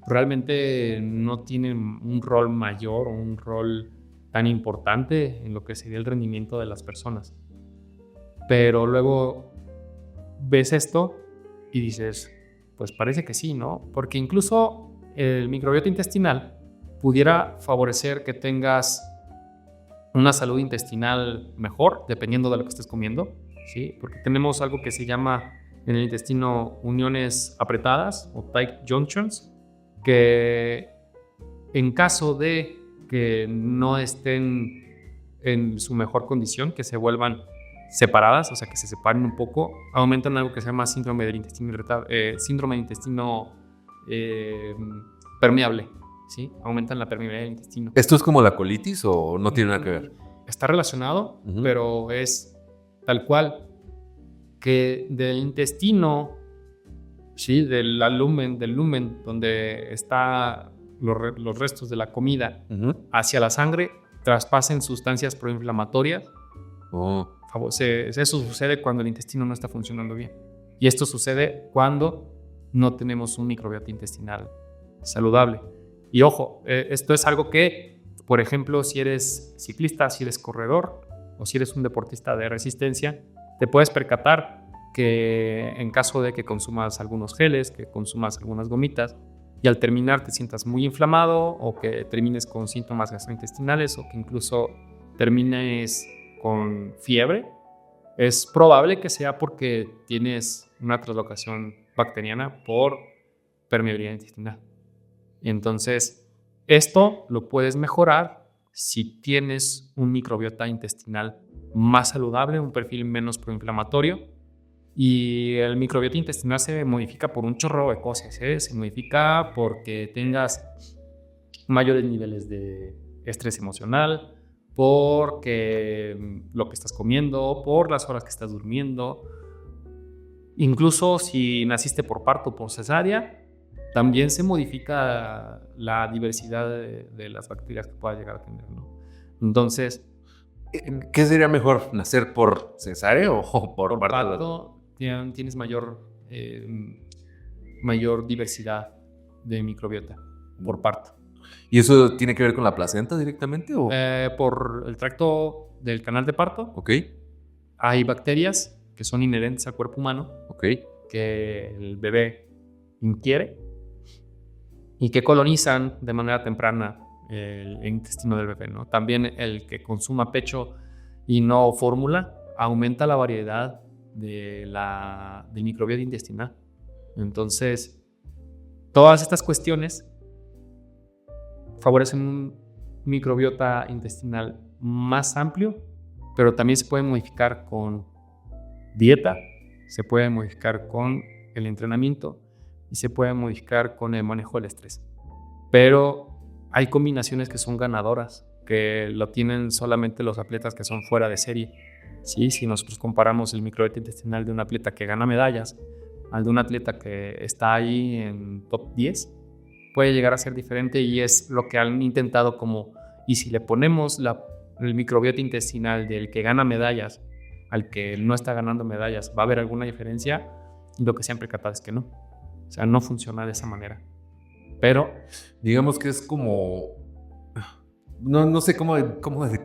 realmente no tiene un rol mayor o un rol tan importante en lo que sería el rendimiento de las personas. Pero luego ves esto y dices, pues parece que sí, ¿no? Porque incluso el microbiota intestinal pudiera favorecer que tengas una salud intestinal mejor, dependiendo de lo que estés comiendo, ¿sí? Porque tenemos algo que se llama en el intestino uniones apretadas o tight junctions, que en caso de que no estén en su mejor condición, que se vuelvan separadas, o sea, que se separen un poco, aumentan algo que se llama síndrome del intestino síndrome del intestino permeable, ¿sí? Aumentan la permeabilidad del intestino. ¿Esto es como la colitis o no tiene nada que ver? Está relacionado, pero es tal cual que del intestino, ¿sí? Del lumen donde están los restos de la comida, hacia la sangre, traspasen sustancias proinflamatorias. Eso sucede cuando el intestino no está funcionando bien. Y esto sucede cuando no tenemos un microbiota intestinal saludable. Y ojo, esto es algo que, por ejemplo, si eres ciclista, si eres corredor o si eres un deportista de resistencia, te puedes percatar que en caso de que consumas algunos geles, que consumas algunas gomitas y al terminar te sientas muy inflamado o que termines con síntomas gastrointestinales o que incluso termines con fiebre, es probable que sea porque tienes una translocación bacteriana por permeabilidad intestinal. Entonces, esto lo puedes mejorar si tienes un microbiota intestinal más saludable, un perfil menos proinflamatorio. Y el microbiota intestinal se modifica por un chorro de cosas, ¿eh? Se modifica porque tengas mayores niveles de estrés emocional, porque lo que estás comiendo, por las horas que estás durmiendo, Incluso si naciste por parto o por cesárea, también se modifica la diversidad de las bacterias que puedas llegar a tener, ¿no? Entonces, ¿Qué sería mejor, nacer por cesárea o por por parto? parto tienes mayor diversidad de microbiota por parto. ¿Y eso tiene que ver con la placenta directamente? ¿O? Por el tracto del canal de parto, Ok, hay bacterias que son inherentes al cuerpo humano ok. que el bebé ingiere y que colonizan de manera temprana el intestino del bebé, ¿no? También el que consuma pecho y no fórmula aumenta la variedad del microbiota intestinal. Entonces, todas estas cuestiones favorecen un microbiota intestinal más amplio, pero también se puede modificar con dieta, se puede modificar con el entrenamiento y se puede modificar con el manejo del estrés. Pero hay combinaciones que son ganadoras, que lo tienen solamente los atletas que son fuera de serie. ¿Sí? Si nosotros comparamos el microbiota intestinal de un atleta que gana medallas al de un atleta que está ahí en top 10, puede llegar a ser diferente y es lo que han intentado como, y si le ponemos el microbiota intestinal del que gana medallas al que no está ganando medallas, ¿va a haber alguna diferencia? Y lo que se han percatado es que no. O sea, no funciona de esa manera. Pero Digamos que es como, no sé cómo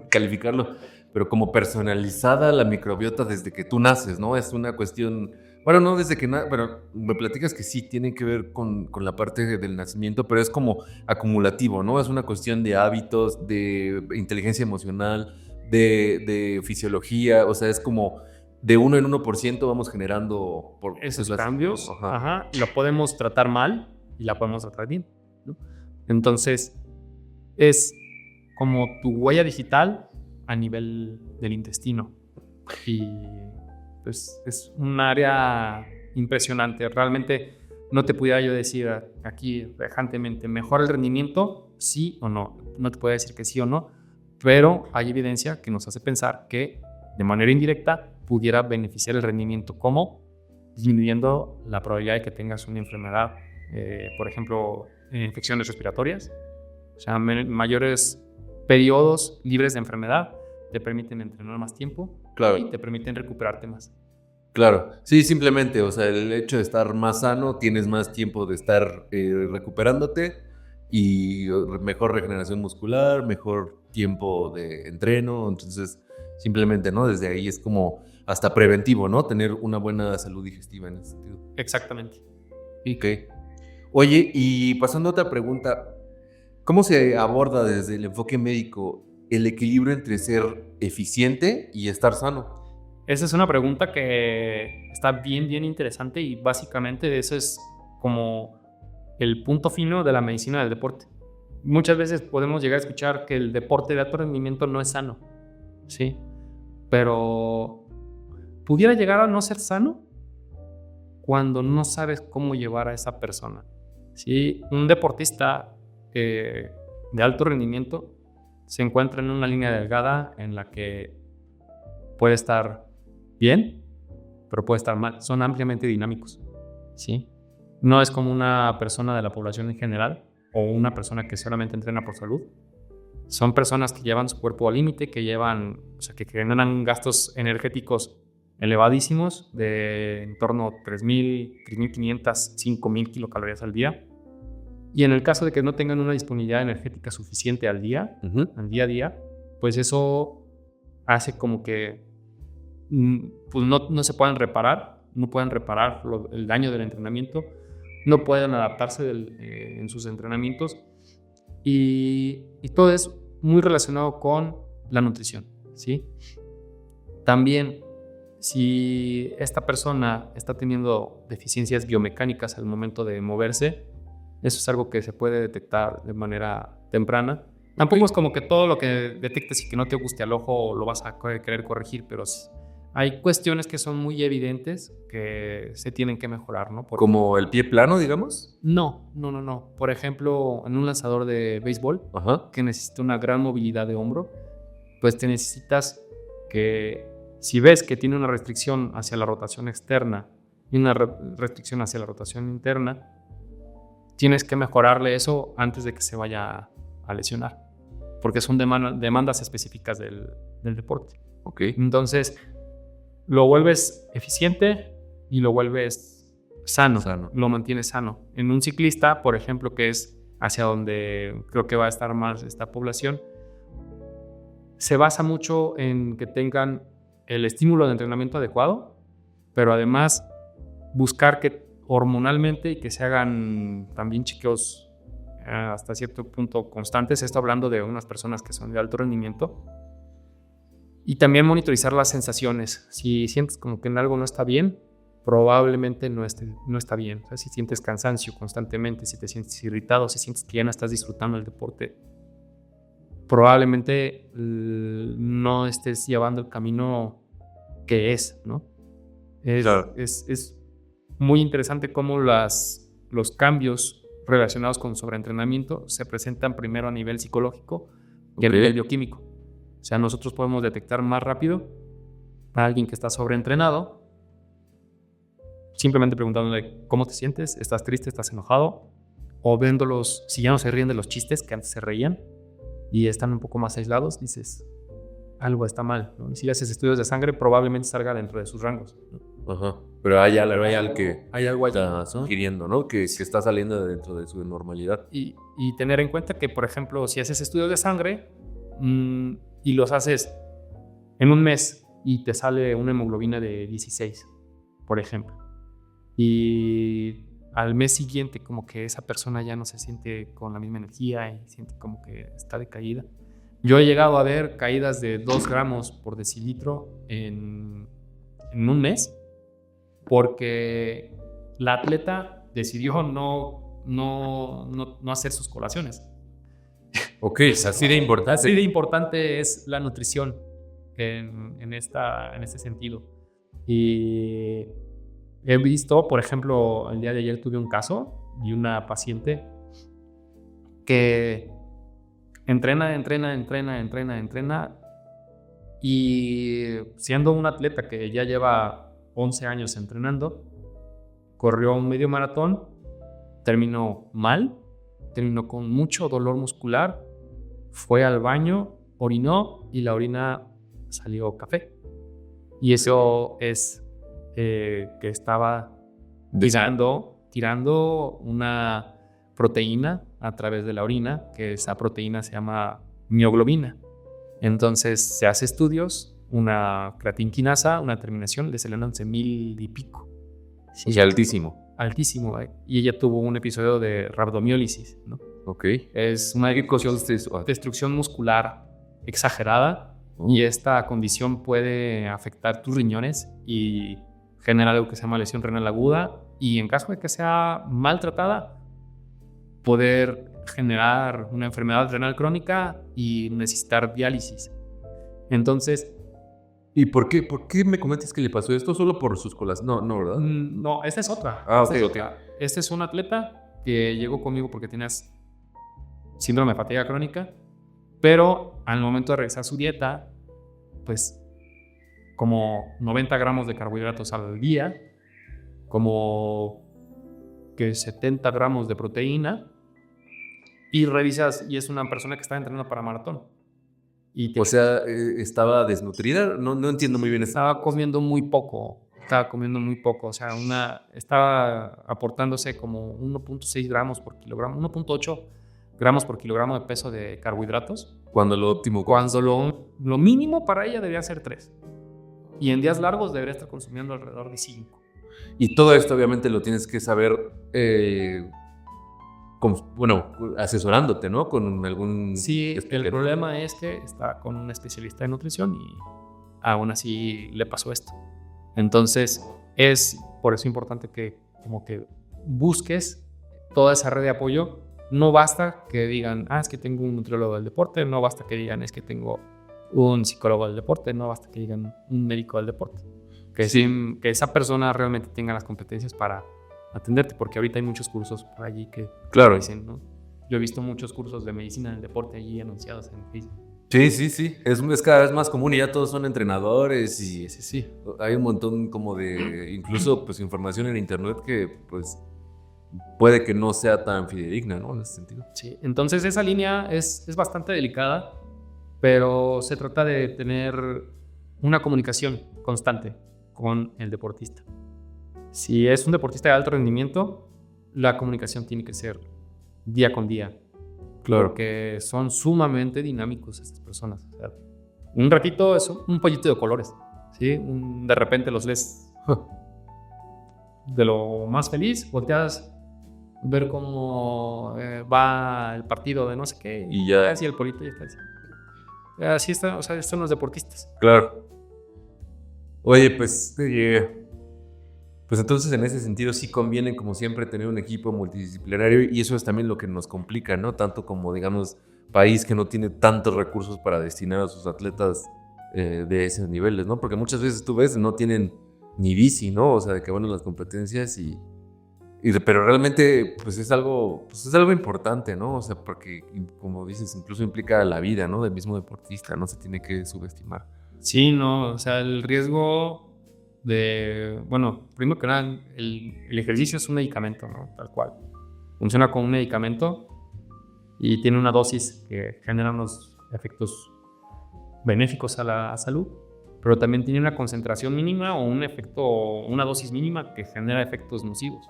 calificarlo, pero como personalizada la microbiota desde que tú naces, ¿no? Es una cuestión, bueno, no desde que pero me platicas que sí tiene que ver con la parte del nacimiento, pero es como acumulativo, ¿no? Es una cuestión de hábitos, de inteligencia emocional, de fisiología, o sea, es como de 1 en 1% vamos generando por esos cambios, Ajá. lo podemos tratar mal y la podemos tratar bien, ¿no? Entonces, es como tu huella digital a nivel del intestino. Y pues es un área impresionante. Realmente no te pudiera yo decir aquí tajantemente, ¿mejora el rendimiento? Sí o no. No te puedo decir que sí o no, pero hay evidencia que nos hace pensar que de manera indirecta pudiera beneficiar el rendimiento, como disminuyendo la probabilidad de que tengas una enfermedad, por ejemplo, infecciones respiratorias. O sea, mayores periodos libres de enfermedad te permiten entrenar más tiempo, Claro. y te permiten recuperarte más. Claro, sí, simplemente, o sea, el hecho de estar más sano, tienes más tiempo de estar recuperándote y mejor regeneración muscular, mejor tiempo de entreno, entonces simplemente, ¿no? Desde ahí es como hasta preventivo, ¿no? Tener una buena salud digestiva en ese sentido. Exactamente. Ok. Oye, y pasando a otra pregunta, ¿cómo se aborda desde el enfoque médico el equilibrio entre ser eficiente y estar sano? Esa es una pregunta que está bien interesante y básicamente eso es como el punto fino de la medicina del deporte. Muchas veces podemos llegar a escuchar que el deporte de alto rendimiento no es sano, ¿sí? Pero pudiera llegar a no ser sano cuando no sabes cómo llevar a esa persona, ¿sí? Un deportista de alto rendimiento se encuentra en una línea delgada en la que puede estar bien, pero puede estar mal. Son ampliamente dinámicos, ¿sí? No es como una persona de la población en general o una persona que solamente entrena por salud. Son personas que llevan su cuerpo al límite, que generan gastos energéticos elevadísimos de en torno a 3.000, 3.500, 5.000 kilocalorías al día. Y en el caso de que no tengan una disponibilidad energética suficiente al día a día, pues eso hace como que pues no se puedan reparar, no puedan reparar el daño del entrenamiento, no pueden adaptarse en sus entrenamientos y todo es muy relacionado con la nutrición, ¿sí? También, si esta persona está teniendo deficiencias biomecánicas al momento de moverse, eso es algo que se puede detectar de manera temprana. Tampoco es como que todo lo que detectes y que no te guste al ojo lo vas a querer corregir, pero hay cuestiones que son muy evidentes que se tienen que mejorar, ¿no? ¿Como el pie plano, digamos? No. Por ejemplo, en un lanzador de béisbol, que necesita una gran movilidad de hombro, pues te necesitas que, si ves que tiene una restricción hacia la rotación externa y una restricción hacia la rotación interna, tienes que mejorarle eso antes de que se vaya a lesionar, porque son demandas específicas del deporte. Ok. Entonces, lo vuelves eficiente y lo vuelves sano. Lo mantienes sano. En un ciclista, por ejemplo, que es hacia donde creo que va a estar más esta población, se basa mucho en que tengan el estímulo de entrenamiento adecuado, pero además buscar que hormonalmente y que se hagan también chequeos hasta cierto punto constantes. Esto hablando de unas personas que son de alto rendimiento. Y también monitorizar las sensaciones. Si sientes como que en algo no está bien, probablemente no está bien. O sea, si sientes cansancio constantemente, si te sientes irritado, si sientes que ya no estás disfrutando del deporte, probablemente no estés llevando el camino que es, ¿no? Claro. Es muy interesante cómo los cambios relacionados con sobreentrenamiento se presentan primero a nivel psicológico y a nivel bioquímico. O sea, nosotros podemos detectar más rápido a alguien que está sobreentrenado simplemente preguntándole cómo te sientes, estás triste, estás enojado, o viéndolos, si ya no se ríen de los chistes que antes se reían y están un poco más aislados, dices, algo está mal, ¿no? Y si le haces estudios de sangre, probablemente salga dentro de sus rangos, ¿no? Ajá. Pero hay algo allá sugiriendo, ¿no? Que está saliendo dentro de su normalidad. Y tener en cuenta que, por ejemplo, si haces estudios de sangre y los haces en un mes y te sale una hemoglobina de 16, por ejemplo, y al mes siguiente como que esa persona ya no se siente con la misma energía y siente como que está decaída. Yo he llegado a ver caídas de 2 gramos por decilitro en un mes porque la atleta decidió no hacer sus colaciones. Ok, es así de importante. Así de importante es la nutrición en este sentido. Y he visto, por ejemplo, el día de ayer tuve un caso de una paciente que entrena y siendo un atleta que ya lleva 11 años entrenando, corrió un medio maratón, terminó mal, terminó con mucho dolor muscular, fue al baño, orinó y la orina salió café. Y eso es que estaba tirando una proteína a través de la orina, que esa proteína se llama mioglobina. Entonces se hace estudios, una creatinquinasa, una terminación, le salieron 11,000 y pico. Sí, altísimo. Altísimo, y ella tuvo un episodio de rhabdomiólisis, ¿no? Ok. Es una destrucción muscular exagerada y esta condición puede afectar tus riñones y generar algo que se llama lesión renal aguda y en caso de que sea maltratada, poder generar una enfermedad renal crónica y necesitar diálisis. Entonces, ¿y por qué me comentas que le pasó esto? ¿Solo por sus colas? No, ¿verdad? No, esta es otra. Este es un atleta que llegó conmigo porque tenías síndrome de fatiga crónica, pero al momento de realizar su dieta, pues como 90 gramos de carbohidratos al día, como que 70 gramos de proteína, y revisas, y es una persona que está entrenando para maratón. O sea, ¿estaba desnutrida? No entiendo muy bien esto. Estaba comiendo muy poco, o sea, estaba aportándose como 1.6 gramos por kilogramo, 1.8 gramos por kilogramo de peso de carbohidratos. Cuando lo óptimo. Cuando lo mínimo para ella debería ser 3. Y en días largos debería estar consumiendo alrededor de 5. Y todo esto obviamente lo tienes que saber, asesorándote, ¿no? Con algún... Sí, el problema es que está con un especialista de nutrición y aún así le pasó esto. Entonces es por eso importante que como que busques toda esa red de apoyo. No basta que digan, es que tengo un nutriólogo del deporte, no basta que digan, es que tengo un psicólogo del deporte, no basta que digan un médico del deporte. Que esa persona realmente tenga las competencias para atenderte, porque ahorita hay muchos cursos por allí que claro dicen, ¿no? Yo he visto muchos cursos de medicina del deporte allí anunciados en Facebook. Sí, sí, sí. Es cada vez más común y ya todos son entrenadores y Sí, sí. hay un montón como de, incluso pues información en internet que pues puede que no sea tan fidedigna, ¿no? En ese sentido. Sí, entonces esa línea es bastante delicada, pero se trata de tener una comunicación constante con el deportista. Si es un deportista de alto rendimiento, la comunicación tiene que ser día con día, Claro. porque son sumamente dinámicos estas personas. O sea, un ratito es un pollito de colores, ¿sí? De repente los lees de lo más feliz, volteas ver cómo va el partido de no sé qué Y ya. así el polito ya está así. Así está, o sea, estos son los deportistas. Claro. Oye, pues entonces en ese sentido sí conviene como siempre tener un equipo multidisciplinario y eso es también lo que nos complica, ¿no? Tanto como digamos país que no tiene tantos recursos para destinar a sus atletas de esos niveles, ¿no? Porque muchas veces tú ves no tienen ni bici, ¿no? O sea, de que van a las competencias pero realmente pues es algo importante, ¿no? O sea, porque como dices, incluso implica la vida, ¿no? Del mismo deportista, no se tiene que subestimar. Sí, no, o sea, el riesgo bueno, primero que nada, el ejercicio es un medicamento, ¿no? Tal cual. Funciona como un medicamento y tiene una dosis que genera unos efectos benéficos a la salud, pero también tiene una concentración mínima o una dosis mínima que genera efectos nocivos.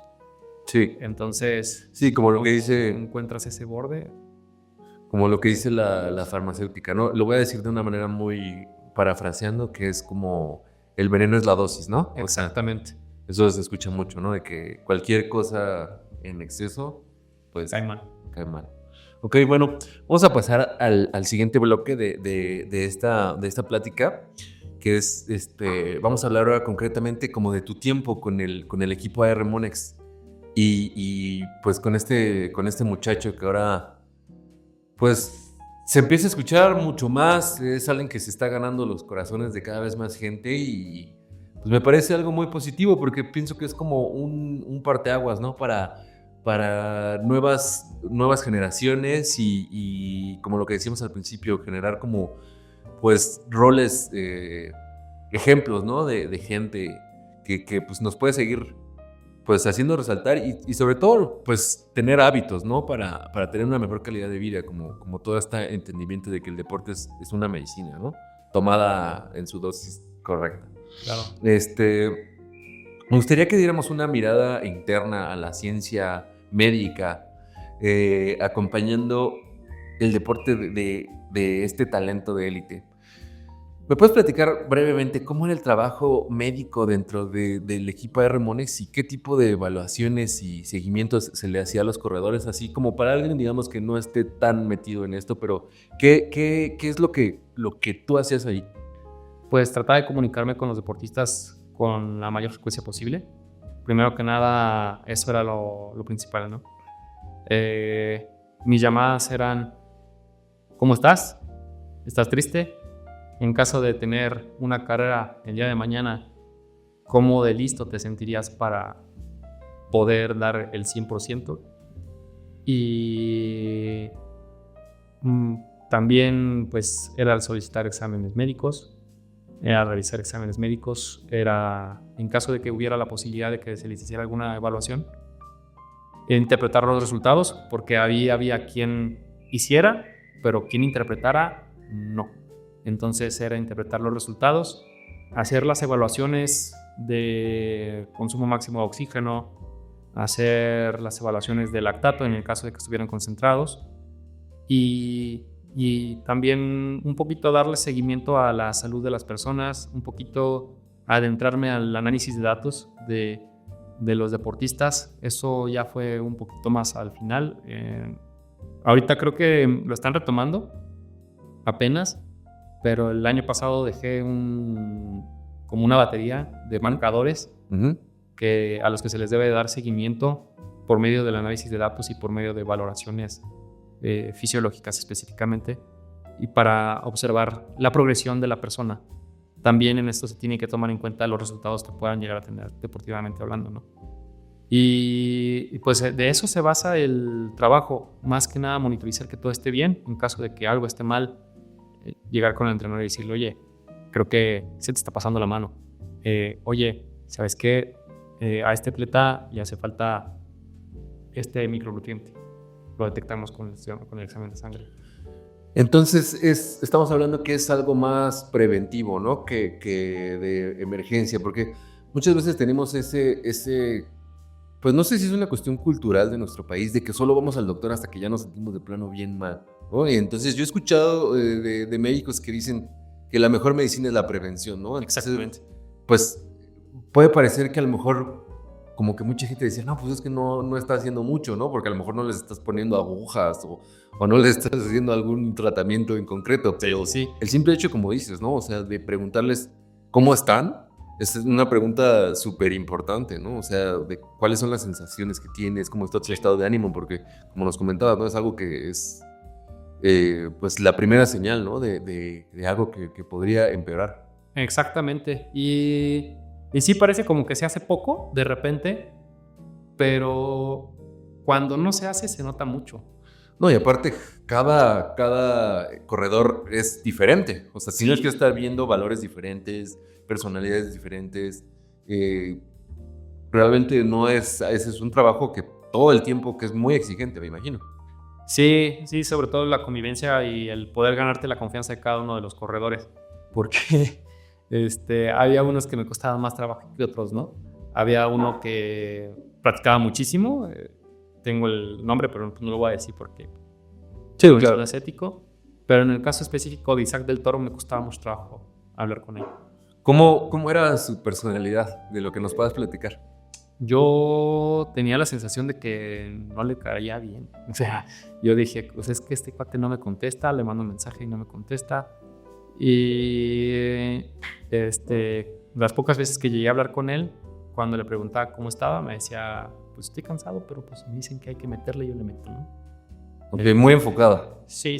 Sí. Entonces, Sí, como lo que dice... encuentras ese borde. Como lo que dice la farmacéutica, ¿no? Lo voy a decir de una manera muy parafraseando, que es como el veneno es la dosis, ¿no? Exactamente. O sea, eso se escucha mucho, ¿no? De que cualquier cosa en exceso, pues... Cae mal. Cae mal. Ok, bueno, vamos a pasar al siguiente bloque de esta plática, que es, vamos a hablar ahora concretamente como de tu tiempo con el equipo AR Monex y pues con este muchacho que ahora pues se empieza a escuchar mucho más, es alguien que se está ganando los corazones de cada vez más gente y pues me parece algo muy positivo porque pienso que es como un parteaguas, ¿no? Para nuevas generaciones y como lo que decíamos al principio, generar como pues roles, ejemplos, ¿no? De gente que pues nos puede seguir pues haciendo resaltar y sobre todo pues tener hábitos, ¿no? Para tener una mejor calidad de vida, como todo este entendimiento de que el deporte es una medicina, ¿no? Tomada en su dosis correcta. Claro. Me gustaría que diéramos una mirada interna a la ciencia médica, acompañando el deporte de este talento de élite. ¿Me puedes platicar brevemente cómo era el trabajo médico dentro del equipo AR Monex y qué tipo de evaluaciones y seguimientos se le hacía a los corredores? Así como para alguien, digamos, que no esté tan metido en esto, pero ¿qué es lo que tú hacías ahí? Pues trataba de comunicarme con los deportistas con la mayor frecuencia posible. Primero que nada, eso era lo principal, ¿no? Mis llamadas eran: ¿cómo estás? ¿Estás triste? En caso de tener una carrera el día de mañana, ¿cómo de listo te sentirías para poder dar el 100%? Y también pues era solicitar exámenes médicos, era realizar exámenes médicos, era en caso de que hubiera la posibilidad de que se les hiciera alguna evaluación, interpretar los resultados, porque había quien hiciera, pero quien interpretara, no. Entonces era interpretar los resultados, hacer las evaluaciones de consumo máximo de oxígeno, hacer las evaluaciones de lactato en el caso de que estuvieran concentrados y también un poquito darle seguimiento a la salud de las personas, un poquito adentrarme al análisis de datos de los deportistas. Eso ya fue un poquito más al final. Ahorita creo que lo están retomando apenas, pero el año pasado dejé como una batería de marcadores a los que se les debe dar seguimiento por medio del análisis de datos y por medio de valoraciones fisiológicas específicamente, y para observar la progresión de la persona. También en esto se tiene que tomar en cuenta los resultados que puedan llegar a tener deportivamente hablando, ¿no? Y pues de eso se basa el trabajo, más que nada monitorizar que todo esté bien. En caso de que algo esté mal, llegar con el entrenador y decirle, oye, creo que se te está pasando la mano. Oye, ¿sabes qué? A este atleta le hace falta este micronutriente. Lo detectamos con el examen de sangre. Entonces, estamos hablando que es algo más preventivo, ¿no? Que de emergencia, porque muchas veces tenemos pues no sé si es una cuestión cultural de nuestro país, de que solo vamos al doctor hasta que ya nos sentimos de plano bien mal, ¿no? Y entonces yo he escuchado de médicos que dicen que la mejor medicina es la prevención, ¿no? Entonces, Exactamente. pues puede parecer que a lo mejor como que mucha gente decía, no, pues es que no está haciendo mucho, ¿no? Porque a lo mejor no les estás poniendo agujas o no les estás haciendo algún tratamiento en concreto. Pero Sí. el simple hecho, como dices, ¿no? O sea, de preguntarles cómo están, es una pregunta súper importante, ¿no? O sea, de cuáles son las sensaciones que tienes, cómo está tu estado de ánimo, porque como nos comentabas, ¿no? Es algo que es, pues, la primera señal, ¿no? De algo que podría empeorar. Exactamente. Y sí parece como que se hace poco de repente, pero cuando no se hace se nota mucho. No, y aparte, cada corredor es diferente. O sea, tienes que estar viendo valores diferentes, personalidades diferentes. Realmente ese es un trabajo que todo el tiempo que es muy exigente, me imagino. Sí, sobre todo la convivencia y el poder ganarte la confianza de cada uno de los corredores. Porque había unos que me costaban más trabajo que otros, ¿no? Había uno que practicaba muchísimo. Tengo el nombre, pero no lo voy a decir porque no es ético. Pero en el caso específico de Isaac del Toro me costaba mucho trabajo hablar con él. ¿Cómo era su personalidad? De lo que nos puedas platicar. Yo tenía la sensación de que no le caía bien. O sea, yo dije, pues es que este cuate no me contesta, le mando un mensaje y no me contesta. Y las pocas veces que llegué a hablar con él, cuando le preguntaba cómo estaba, me decía, pues estoy cansado, pero pues me dicen que hay que meterle y yo le meto, ¿no? Ok, muy enfocada. Sí.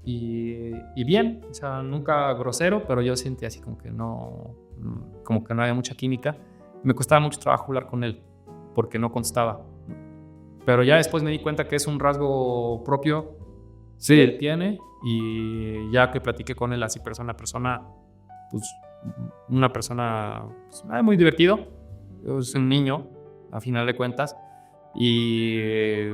Y bien, o sea, nunca grosero, pero yo sentí así como que no había mucha química. Me costaba mucho trabajo hablar con él porque no contestaba. Pero ya después me di cuenta que es un rasgo propio que él tiene, y ya que platiqué con él así persona a persona, pues una persona pues, muy divertido. Es un niño, a final de cuentas, y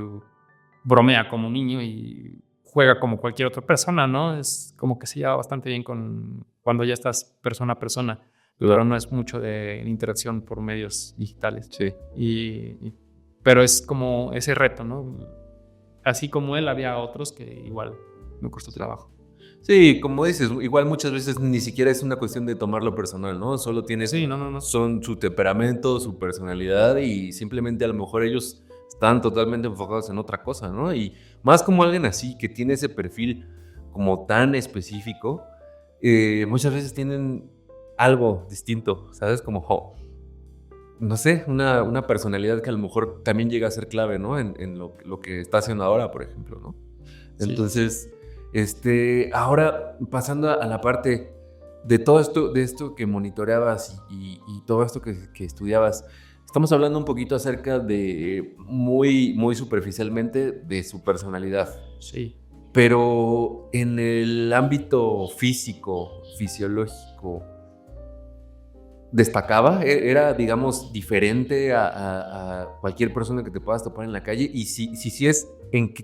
bromea como un niño y juega como cualquier otra persona, ¿no? Es como que se lleva bastante bien cuando ya estás persona a persona, pero no es mucho de interacción por medios digitales. Sí. Pero es como ese reto, ¿no? Así como él, había otros que igual me costó trabajo. Sí, como dices, igual muchas veces ni siquiera es una cuestión de tomarlo personal, ¿no? Solo tienes son su temperamento, su personalidad, y simplemente a lo mejor ellos están totalmente enfocados en otra cosa, ¿no? Y más como alguien así, que tiene ese perfil como tan específico, muchas veces tienen algo distinto, ¿sabes? Como, no sé, una personalidad que a lo mejor también llega a ser clave, ¿no? En lo que está haciendo ahora, por ejemplo, ¿no? Entonces, ahora pasando a la parte de todo esto que monitoreabas y todo esto que estudiabas, estamos hablando un poquito acerca de, muy, muy superficialmente, de su personalidad. Sí. Pero en el ámbito físico, fisiológico, ¿destacaba? ¿Era, digamos, diferente a cualquier persona que te puedas topar en la calle? Y si es,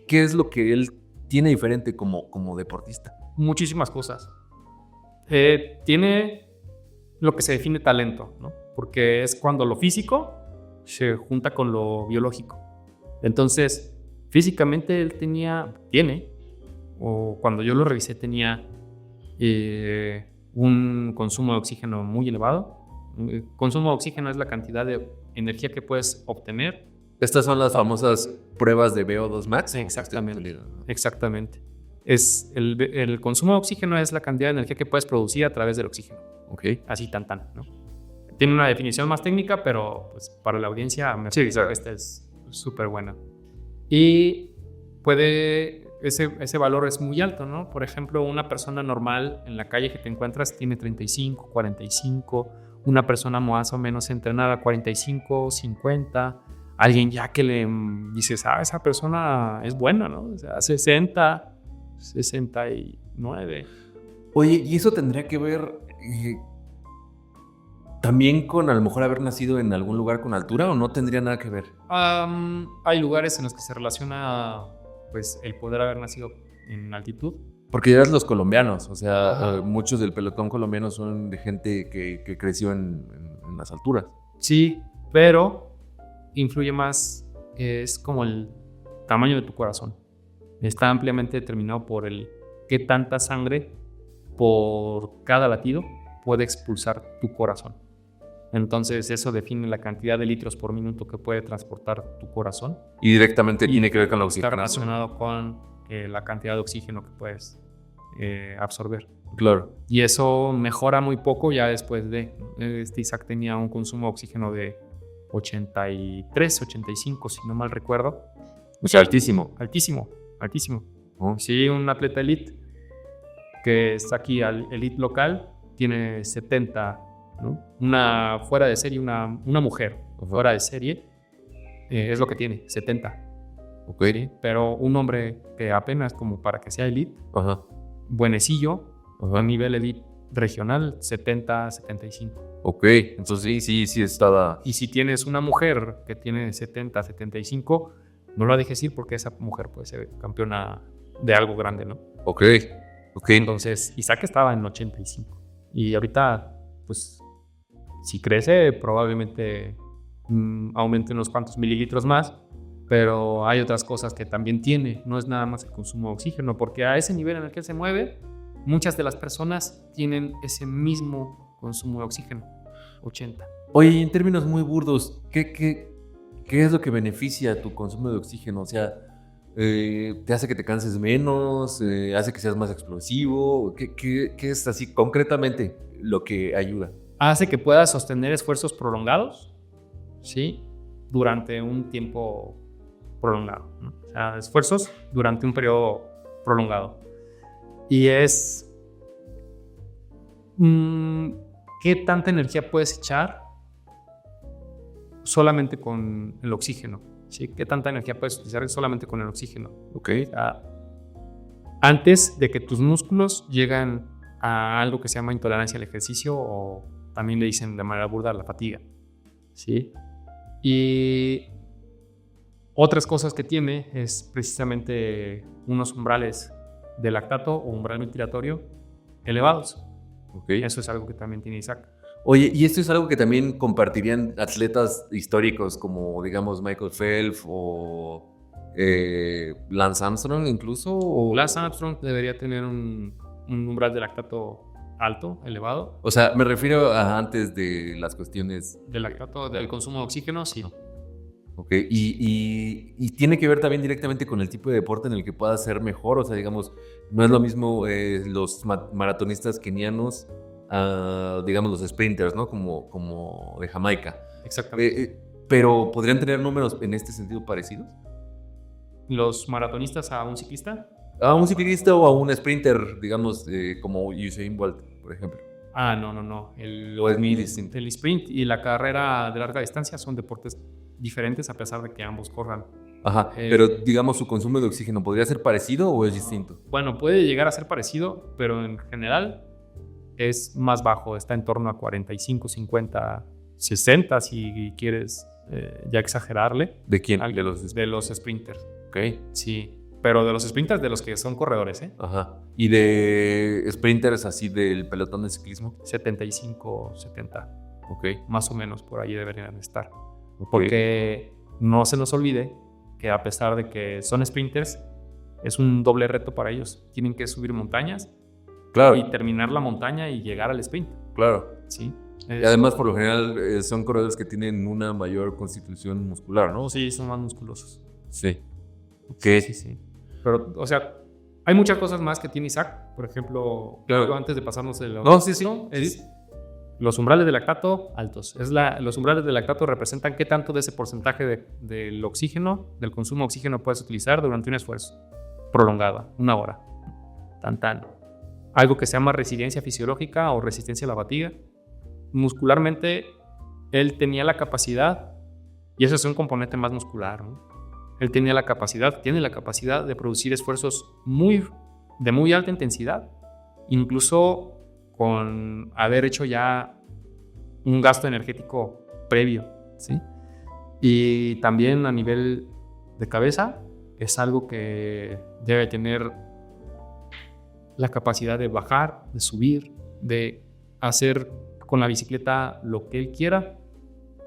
¿qué es lo que él tiene diferente como deportista? Muchísimas cosas. Tiene lo que se define talento, ¿no? Porque es cuando lo físico se junta con lo biológico. Entonces, físicamente él tiene, o cuando yo lo revisé, tenía un consumo de oxígeno muy elevado. El consumo de oxígeno es la cantidad de energía que puedes obtener. Estas son las famosas pruebas de VO2 max. Exactamente. El consumo de oxígeno es la cantidad de energía que puedes producir a través del oxígeno. Okay. Así tan, ¿no? Tiene una definición más técnica, pero pues, para la audiencia esta es súper buena. Y ese valor es muy alto, ¿no? Por ejemplo, una persona normal en la calle que te encuentras tiene 35, 45. Una persona más o menos entrenada, 45, 50. Alguien ya que le dices, esa persona es buena, ¿no? O sea, 60, 69. Oye, ¿y eso tendría que ver también con a lo mejor haber nacido en algún lugar con altura o no tendría nada que ver? Hay lugares en los que se relaciona pues el poder haber nacido en altitud. Porque ya eres los colombianos, o sea, muchos del pelotón colombiano son de gente que creció en las alturas. Sí, pero influye más, es como el tamaño de tu corazón. Está ampliamente determinado por el qué tanta sangre por cada latido puede expulsar tu corazón. Entonces eso define la cantidad de litros por minuto que puede transportar tu corazón. Y directamente tiene que ver con la Está oxigenación. relacionado con la cantidad de oxígeno que puedes absorber. Claro. Y eso mejora muy poco ya después de... Isaac tenía un consumo de oxígeno de 83, 85, si no mal recuerdo. O sea, altísimo. Altísimo. Oh. Sí, un atleta elite que está aquí al elite local tiene 70, ¿no? Una fuera de serie, una mujer fuera de serie es lo que tiene, 70. Ok. ¿Sí? Pero un hombre que apenas como para que sea elite, Ajá. buenecillo, a nivel elite regional, 70, 75. Ok, entonces sí estaba... Y si tienes una mujer que tiene 70, 75, no la dejes ir porque esa mujer puede ser campeona de algo grande, ¿no? Ok. Entonces, Isaac estaba en 85. Y ahorita, pues, si crece, probablemente aumente unos cuantos mililitros más. Pero hay otras cosas que también tiene. No es nada más el consumo de oxígeno, porque a ese nivel en el que él se mueve, muchas de las personas tienen ese mismo consumo de oxígeno, 80. Oye, y en términos muy burdos, ¿qué es lo que beneficia tu consumo de oxígeno? O sea, ¿te hace que te canses menos? ¿Hace que seas más explosivo? ¿Qué es así concretamente lo que ayuda? Hace que puedas sostener esfuerzos prolongados, ¿sí? Durante un tiempo prolongado, ¿no? O sea, esfuerzos durante un periodo prolongado. Y es... ¿qué tanta energía puedes echar solamente con el oxígeno? ¿Sí? ¿Qué tanta energía puedes utilizar solamente con el oxígeno? Ok. O sea, antes de que tus músculos lleguen a algo que se llama intolerancia al ejercicio, o también le dicen de manera burda la fatiga, ¿sí? Y otras cosas que tiene es precisamente unos umbrales de lactato o umbral ventilatorio elevados. Okay. Eso es algo que también tiene Isaac. Oye, ¿y esto es algo que también compartirían atletas históricos como, digamos, Michael Phelps o Lance Armstrong incluso? ¿O? Lance Armstrong debería tener un umbral de lactato alto, elevado. O sea, me refiero a antes de las cuestiones... Del lactato, del consumo de oxígeno, sí. Ok, y tiene que ver también directamente con el tipo de deporte en el que pueda ser mejor. O sea, digamos, no es lo mismo los maratonistas kenianos digamos, los sprinters, ¿no? Como de Jamaica. Exactamente. Pero ¿podrían tener números en este sentido parecidos? ¿Los maratonistas a un ciclista? A un ciclista o a un sprinter, digamos, como Usain Bolt, por ejemplo. No. ¿O es muy distinto? El sprint y la carrera de larga distancia son deportes diferentes a pesar de que ambos corran. Ajá, pero digamos, ¿su consumo de oxígeno podría ser parecido o es distinto? Bueno, puede llegar a ser parecido, pero en general es más bajo, está en torno a 45, 50, 60 si quieres ya exagerarle. ¿De quién? De los sprinters. Ok. Sí, pero de los sprinters de los que son corredores, ¿eh? Ajá. ¿Y de sprinters así del pelotón de ciclismo? 75, 70. Ok. Más o menos por ahí deberían estar. Okay. Porque no se nos olvide que a pesar de que son sprinters, es un doble reto para ellos. Tienen que subir montañas. Claro. Y terminar la montaña y llegar al sprint. Claro. Sí. Y además, por lo general, son corredores que tienen una mayor constitución muscular, ¿no? Sí, son más musculosos. Sí. Okay. Sí. Pero, o sea, hay muchas cosas más que tiene Isaac. Por ejemplo, claro, antes de pasarnos el... No, sí. Edith, los umbrales de lactato altos. Los umbrales de lactato representan qué tanto de ese porcentaje del oxígeno, del consumo de oxígeno puedes utilizar durante un esfuerzo prolongado, 1 hora. Tan. Algo que se llama resiliencia fisiológica o resistencia a la fatiga. Muscularmente, él tenía la capacidad, y eso es un componente más muscular, ¿no? Él tiene la capacidad de producir esfuerzos muy de muy alta intensidad, incluso con haber hecho ya un gasto energético previo, ¿sí? Y también a nivel de cabeza es algo que debe tener la capacidad de bajar, de subir, de hacer con la bicicleta lo que él quiera.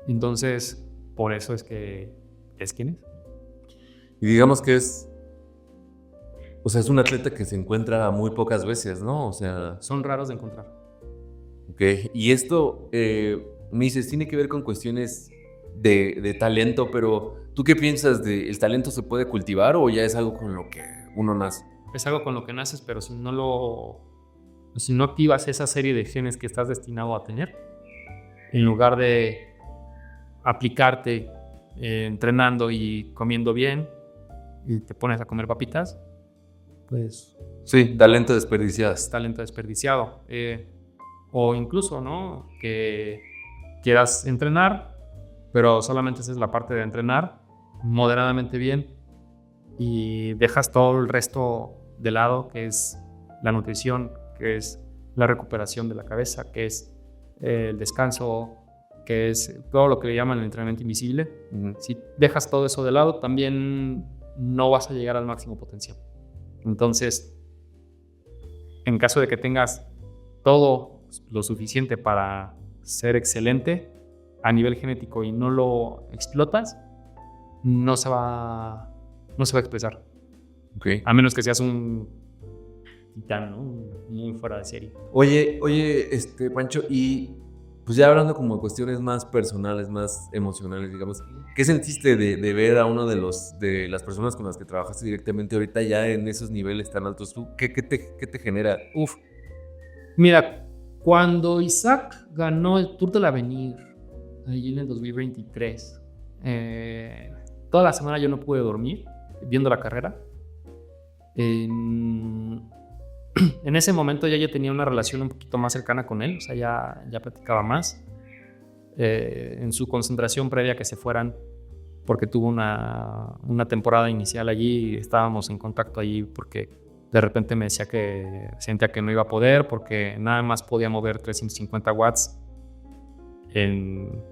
Entonces, por eso es que es quien es. Y digamos que es un atleta que se encuentra muy pocas veces, ¿no? O sea, Son raros de encontrar. ok. Y esto, me dices, tiene que ver con cuestiones de talento, pero ¿tú qué piensas el talento se puede cultivar o ya es algo con lo que uno nace? Es algo con lo que naces, pero si no activas esa serie de genes que estás destinado a tener, en lugar de aplicarte entrenando y comiendo bien y te pones a comer papitas, pues Sí, talento desperdiciado. es talento desperdiciado. O incluso, ¿no? Que quieras entrenar, pero solamente esa es la parte de entrenar moderadamente bien y dejas todo el resto de lado, que es la nutrición, que es la recuperación de la cabeza, que es el descanso, que es todo lo que le llaman el entrenamiento invisible. Si dejas todo eso de lado, también no vas a llegar al máximo potencial. Entonces, en caso de que tengas todo lo suficiente para ser excelente a nivel genético y no lo explotas, no se va a expresar. Okay. A menos que seas un titán, ¿no? Muy fuera de serie. Oye, Pancho, y pues ya hablando como de cuestiones más personales, más emocionales, digamos, ¿qué sentiste de ver a uno de las personas con las que trabajaste directamente ahorita ya en esos niveles tan altos? ¿Tú qué te genera? Uf. Mira, cuando Isaac ganó el Tour del Avenir, allí en el 2023, toda la semana yo no pude dormir viendo la carrera. En ese momento ya yo tenía una relación un poquito más cercana con él, o sea, ya platicaba más. En su concentración previa a que se fueran, porque tuvo una temporada inicial allí, estábamos en contacto allí porque de repente me decía que sentía que no iba a poder porque nada más podía mover 350 watts en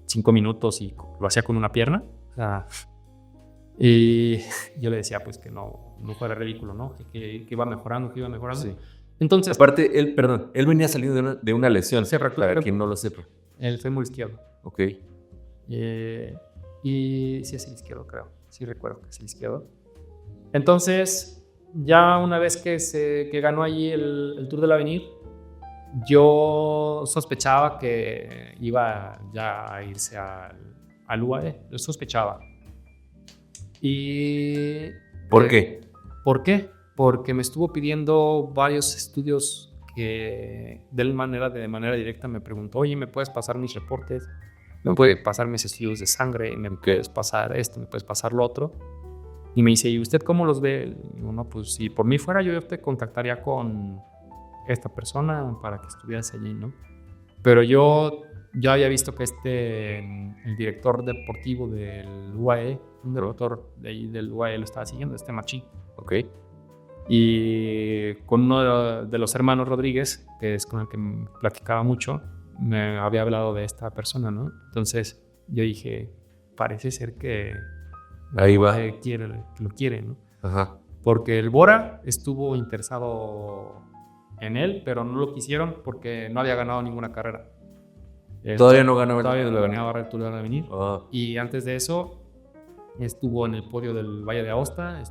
5 minutos y lo hacía con una pierna. O sea, y yo le decía pues que no fuera ridículo, ¿no? Que iba mejorando, Sí. Entonces, aparte, él venía saliendo de una lesión, para quien no lo sepa. el fémur izquierdo. Ok. Y sí es el izquierdo, creo. Sí recuerdo que es el izquierdo. Entonces, ya una vez que ganó allí el Tour del Avenir, yo sospechaba que iba ya a irse al UAE. Lo sospechaba. Y ¿Por qué? ¿Por qué? Porque me estuvo pidiendo varios estudios que de manera directa me preguntó, oye, ¿me puedes pasar mis reportes? ¿Me puedes pasar mis estudios de sangre? ¿Me puedes pasar esto? ¿Me puedes pasar lo otro? Y me dice, ¿y usted cómo los ve? Y digo, no, pues si por mí fuera yo te contactaría con esta persona para que estuvieras allí, ¿no? Pero yo ya había visto que el director deportivo del UAE, un director de ahí del UAE lo estaba siguiendo, Machín. Ok. Y con uno de los hermanos Rodríguez, que es con el que platicaba mucho, me había hablado de esta persona, ¿no? Entonces yo dije, parece ser que ahí va. Que lo quiere, ¿no? Ajá. Porque el Bora estuvo interesado en él, pero no lo quisieron porque no había ganado ninguna carrera. Todavía no ganó. Todavía no ganaba el Tour del Avenir. Oh. Y antes de eso estuvo en el podio del Valle de Aosta,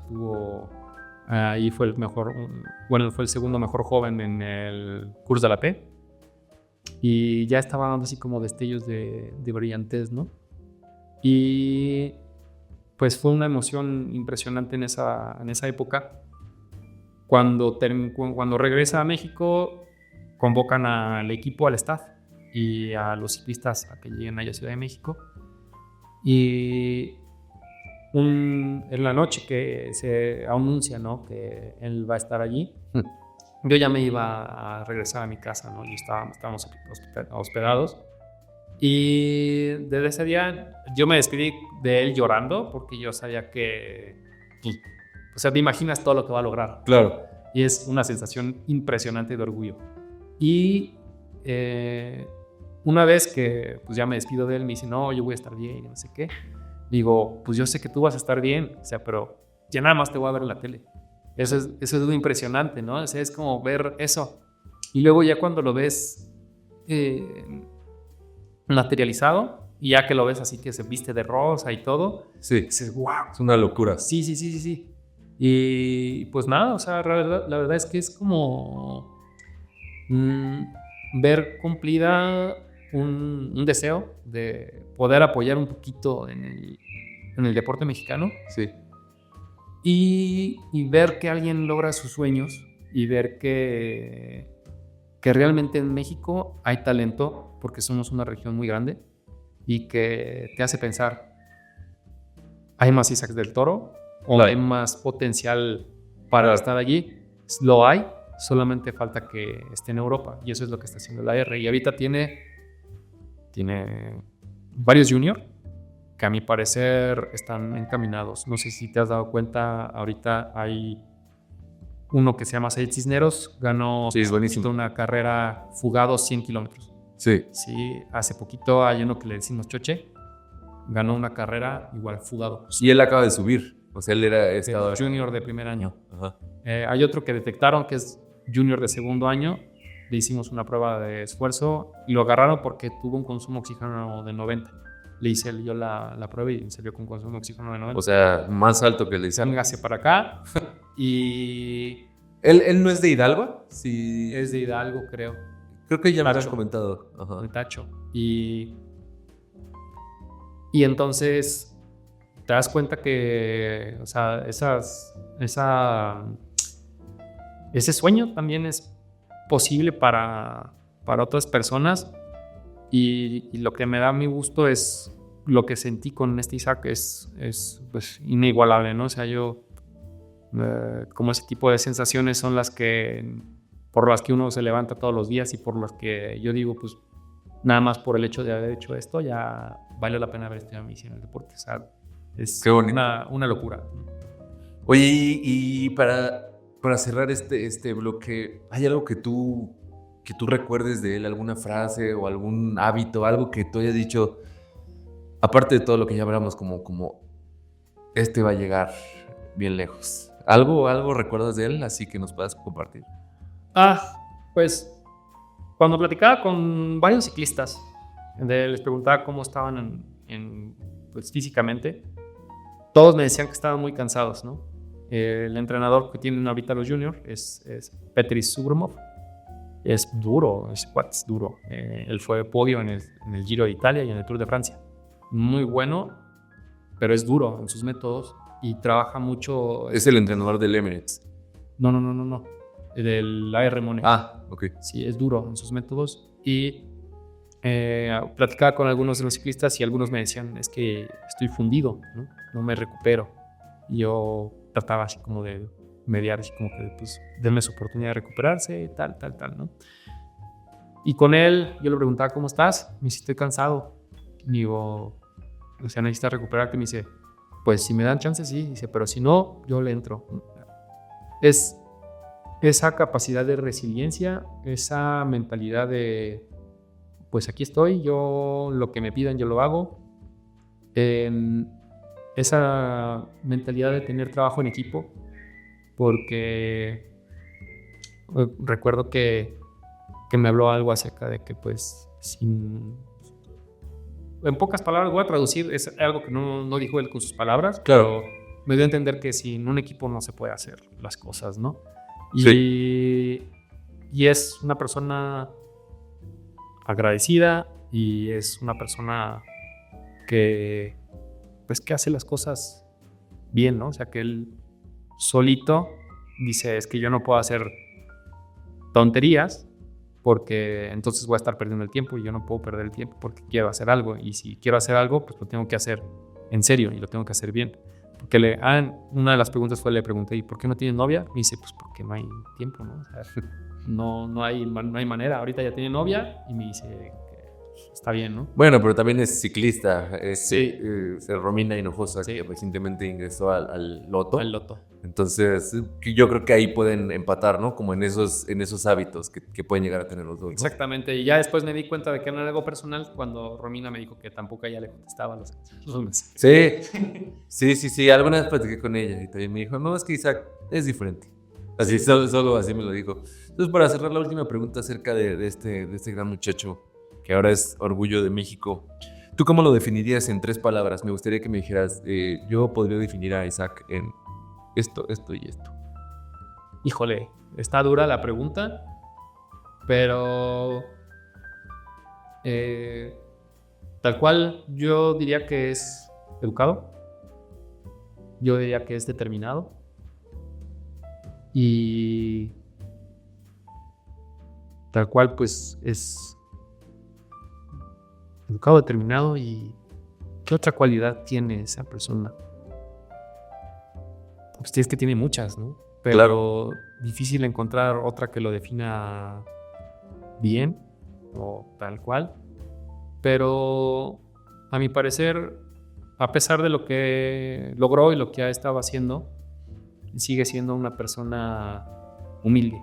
ahí fue fue el segundo mejor joven en el Cours de la Paix y ya estaba dando así como destellos de brillantez, ¿no? Y pues fue una emoción impresionante en esa época. Cuando regresa a México, convocan al equipo, al staff y a los ciclistas a que lleguen allá a Ciudad de México. Y en la noche que se anuncia, ¿no?, que él va a estar allí, yo ya me iba a regresar a mi casa, ¿no? Y estábamos hospedados. Y desde ese día yo me despedí de él llorando porque yo sabía que pues O sea, te imaginas todo lo que va a lograr. Claro. Y es una sensación impresionante de orgullo. Y una vez que pues, ya me despido de él, me dice, no, yo voy a estar bien, y no sé qué. Digo, pues yo sé que tú vas a estar bien, o sea, pero ya nada más te voy a ver en la tele. Eso es lo impresionante, ¿no? O sea, es como ver eso. Y luego ya cuando lo ves materializado, y ya que lo ves así que se viste de rosa y todo, Sí. dices, wow. Es una locura. Sí. Y pues nada, o sea, la verdad es que es como ver cumplida un deseo de poder apoyar un poquito en el deporte mexicano. Sí. Y ver que alguien logra sus sueños y ver que realmente en México hay talento porque somos una región muy grande y que te hace pensar, ¿hay más Isaacs del Toro? ¿O Claro. hay más potencial para estar allí? Lo hay, solamente falta que esté en Europa y eso es lo que está haciendo la R. Y ahorita tiene varios juniors que a mi parecer están encaminados. No sé si te has dado cuenta, ahorita hay uno que se llama Said Cisneros, ganó Sí, es buenísimo. una carrera fugado 100 kilómetros. Sí. Sí, hace poquito hay uno que le decimos Choche, ganó una carrera igual fugado. Y él acaba de subir. O sea, él estaba junior de primer año. Ajá. Hay otro que detectaron que es junior de segundo año. Le hicimos una prueba de esfuerzo y lo agarraron porque tuvo un consumo de oxígeno de 90. Le hice yo la prueba y salió con consumo de oxígeno de 90. O sea, más alto que le hice. Véngase para acá. Y ¿Él no es de Hidalgo? Sí. es de Hidalgo, creo. Creo que ya me Tacho. has comentado. Ajá. De Tacho. Y entonces te das cuenta que, o sea, ese sueño también es posible para otras personas y lo que me da mi gusto es lo que sentí con este Isaac es pues, inigualable, ¿no? O sea, yo como ese tipo de sensaciones son por las que uno se levanta todos los días y por las que yo digo, pues nada más por el hecho de haber hecho esto ya vale la pena haber estudiado medicina en el deporte. O sea, es una locura. Oye, y para cerrar este bloque, ¿hay algo que tú recuerdes de él? ¿Alguna frase o algún hábito? Algo que tú hayas dicho, aparte de todo lo que ya hablamos, como este va a llegar bien lejos. ¿Algo recuerdas de él así que nos puedas compartir? Pues cuando platicaba con varios ciclistas, les preguntaba cómo estaban pues, físicamente, todos me decían que estaban muy cansados, ¿no? El entrenador que tienen ahorita los juniors es Petri Sugromov. Es duro, es duro. Él fue podio en el Giro de Italia y en el Tour de Francia. Muy bueno, pero es duro en sus métodos y trabaja mucho. Es el entrenador del Emirates. No. Del AR Money. Ok. Sí, es duro en sus métodos y platicaba con algunos de los ciclistas y algunos me decían, es que estoy fundido, no me recupero. Y yo trataba así como de mediar, así como que pues denme su oportunidad de recuperarse, tal, ¿no? Y con él yo le preguntaba, ¿cómo estás? Me dice, estoy cansado. Y digo, o sea, ¿necesitas recuperarte? Me dice, pues si me dan chance, sí. Dice, pero si no, yo le entro. Es esa capacidad de resiliencia, esa mentalidad de, pues aquí estoy, yo lo que me pidan yo lo hago. Esa mentalidad de tener trabajo en equipo, porque recuerdo que me habló algo acerca de que pues en pocas palabras voy a traducir, es algo que no dijo él con sus palabras, claro, pero me dio a entender que sin un equipo no se puede hacer las cosas, ¿no? Sí. Y es una persona agradecida y es una persona que pues que hace las cosas bien, ¿no? O sea, que él solito dice, es que yo no puedo hacer tonterías porque entonces voy a estar perdiendo el tiempo y yo no puedo perder el tiempo porque quiero hacer algo y si quiero hacer algo, pues lo tengo que hacer en serio y lo tengo que hacer bien. Porque una de las preguntas le pregunté, ¿y por qué no tienes novia? Me dice, pues porque no hay tiempo, ¿no? O sea, no hay manera. Ahorita ya tiene novia y me dice está bien, ¿no? Bueno, pero también es ciclista. Sí. Romina Hinojosa, Sí. que recientemente ingresó al Loto. Al Loto. Entonces, yo creo que ahí pueden empatar, ¿no? Como en esos hábitos que pueden llegar a tener los dos, ¿no? Exactamente. Y ya después me di cuenta de que era algo personal cuando Romina me dijo que tampoco ella le contestaba los mensajes. Sí. Alguna vez platiqué con ella y también me dijo, no, es que Isaac es diferente. Así, solo así me lo dijo. Entonces, para cerrar la última pregunta acerca de este gran muchacho que ahora es orgullo de México, ¿tú cómo lo definirías en 3 palabras? Me gustaría que me dijeras, yo podría definir a Isaac en esto y esto. Híjole, está dura la pregunta, pero tal cual yo diría que es educado, yo diría que es determinado y tal cual pues es educado, determinado. ¿Y qué otra cualidad tiene esa persona? Pues es que tiene muchas, ¿no? Pero Claro. difícil encontrar otra que lo defina bien o tal cual. Pero a mi parecer, a pesar de lo que logró y lo que ha estado haciendo, sigue siendo una persona humilde.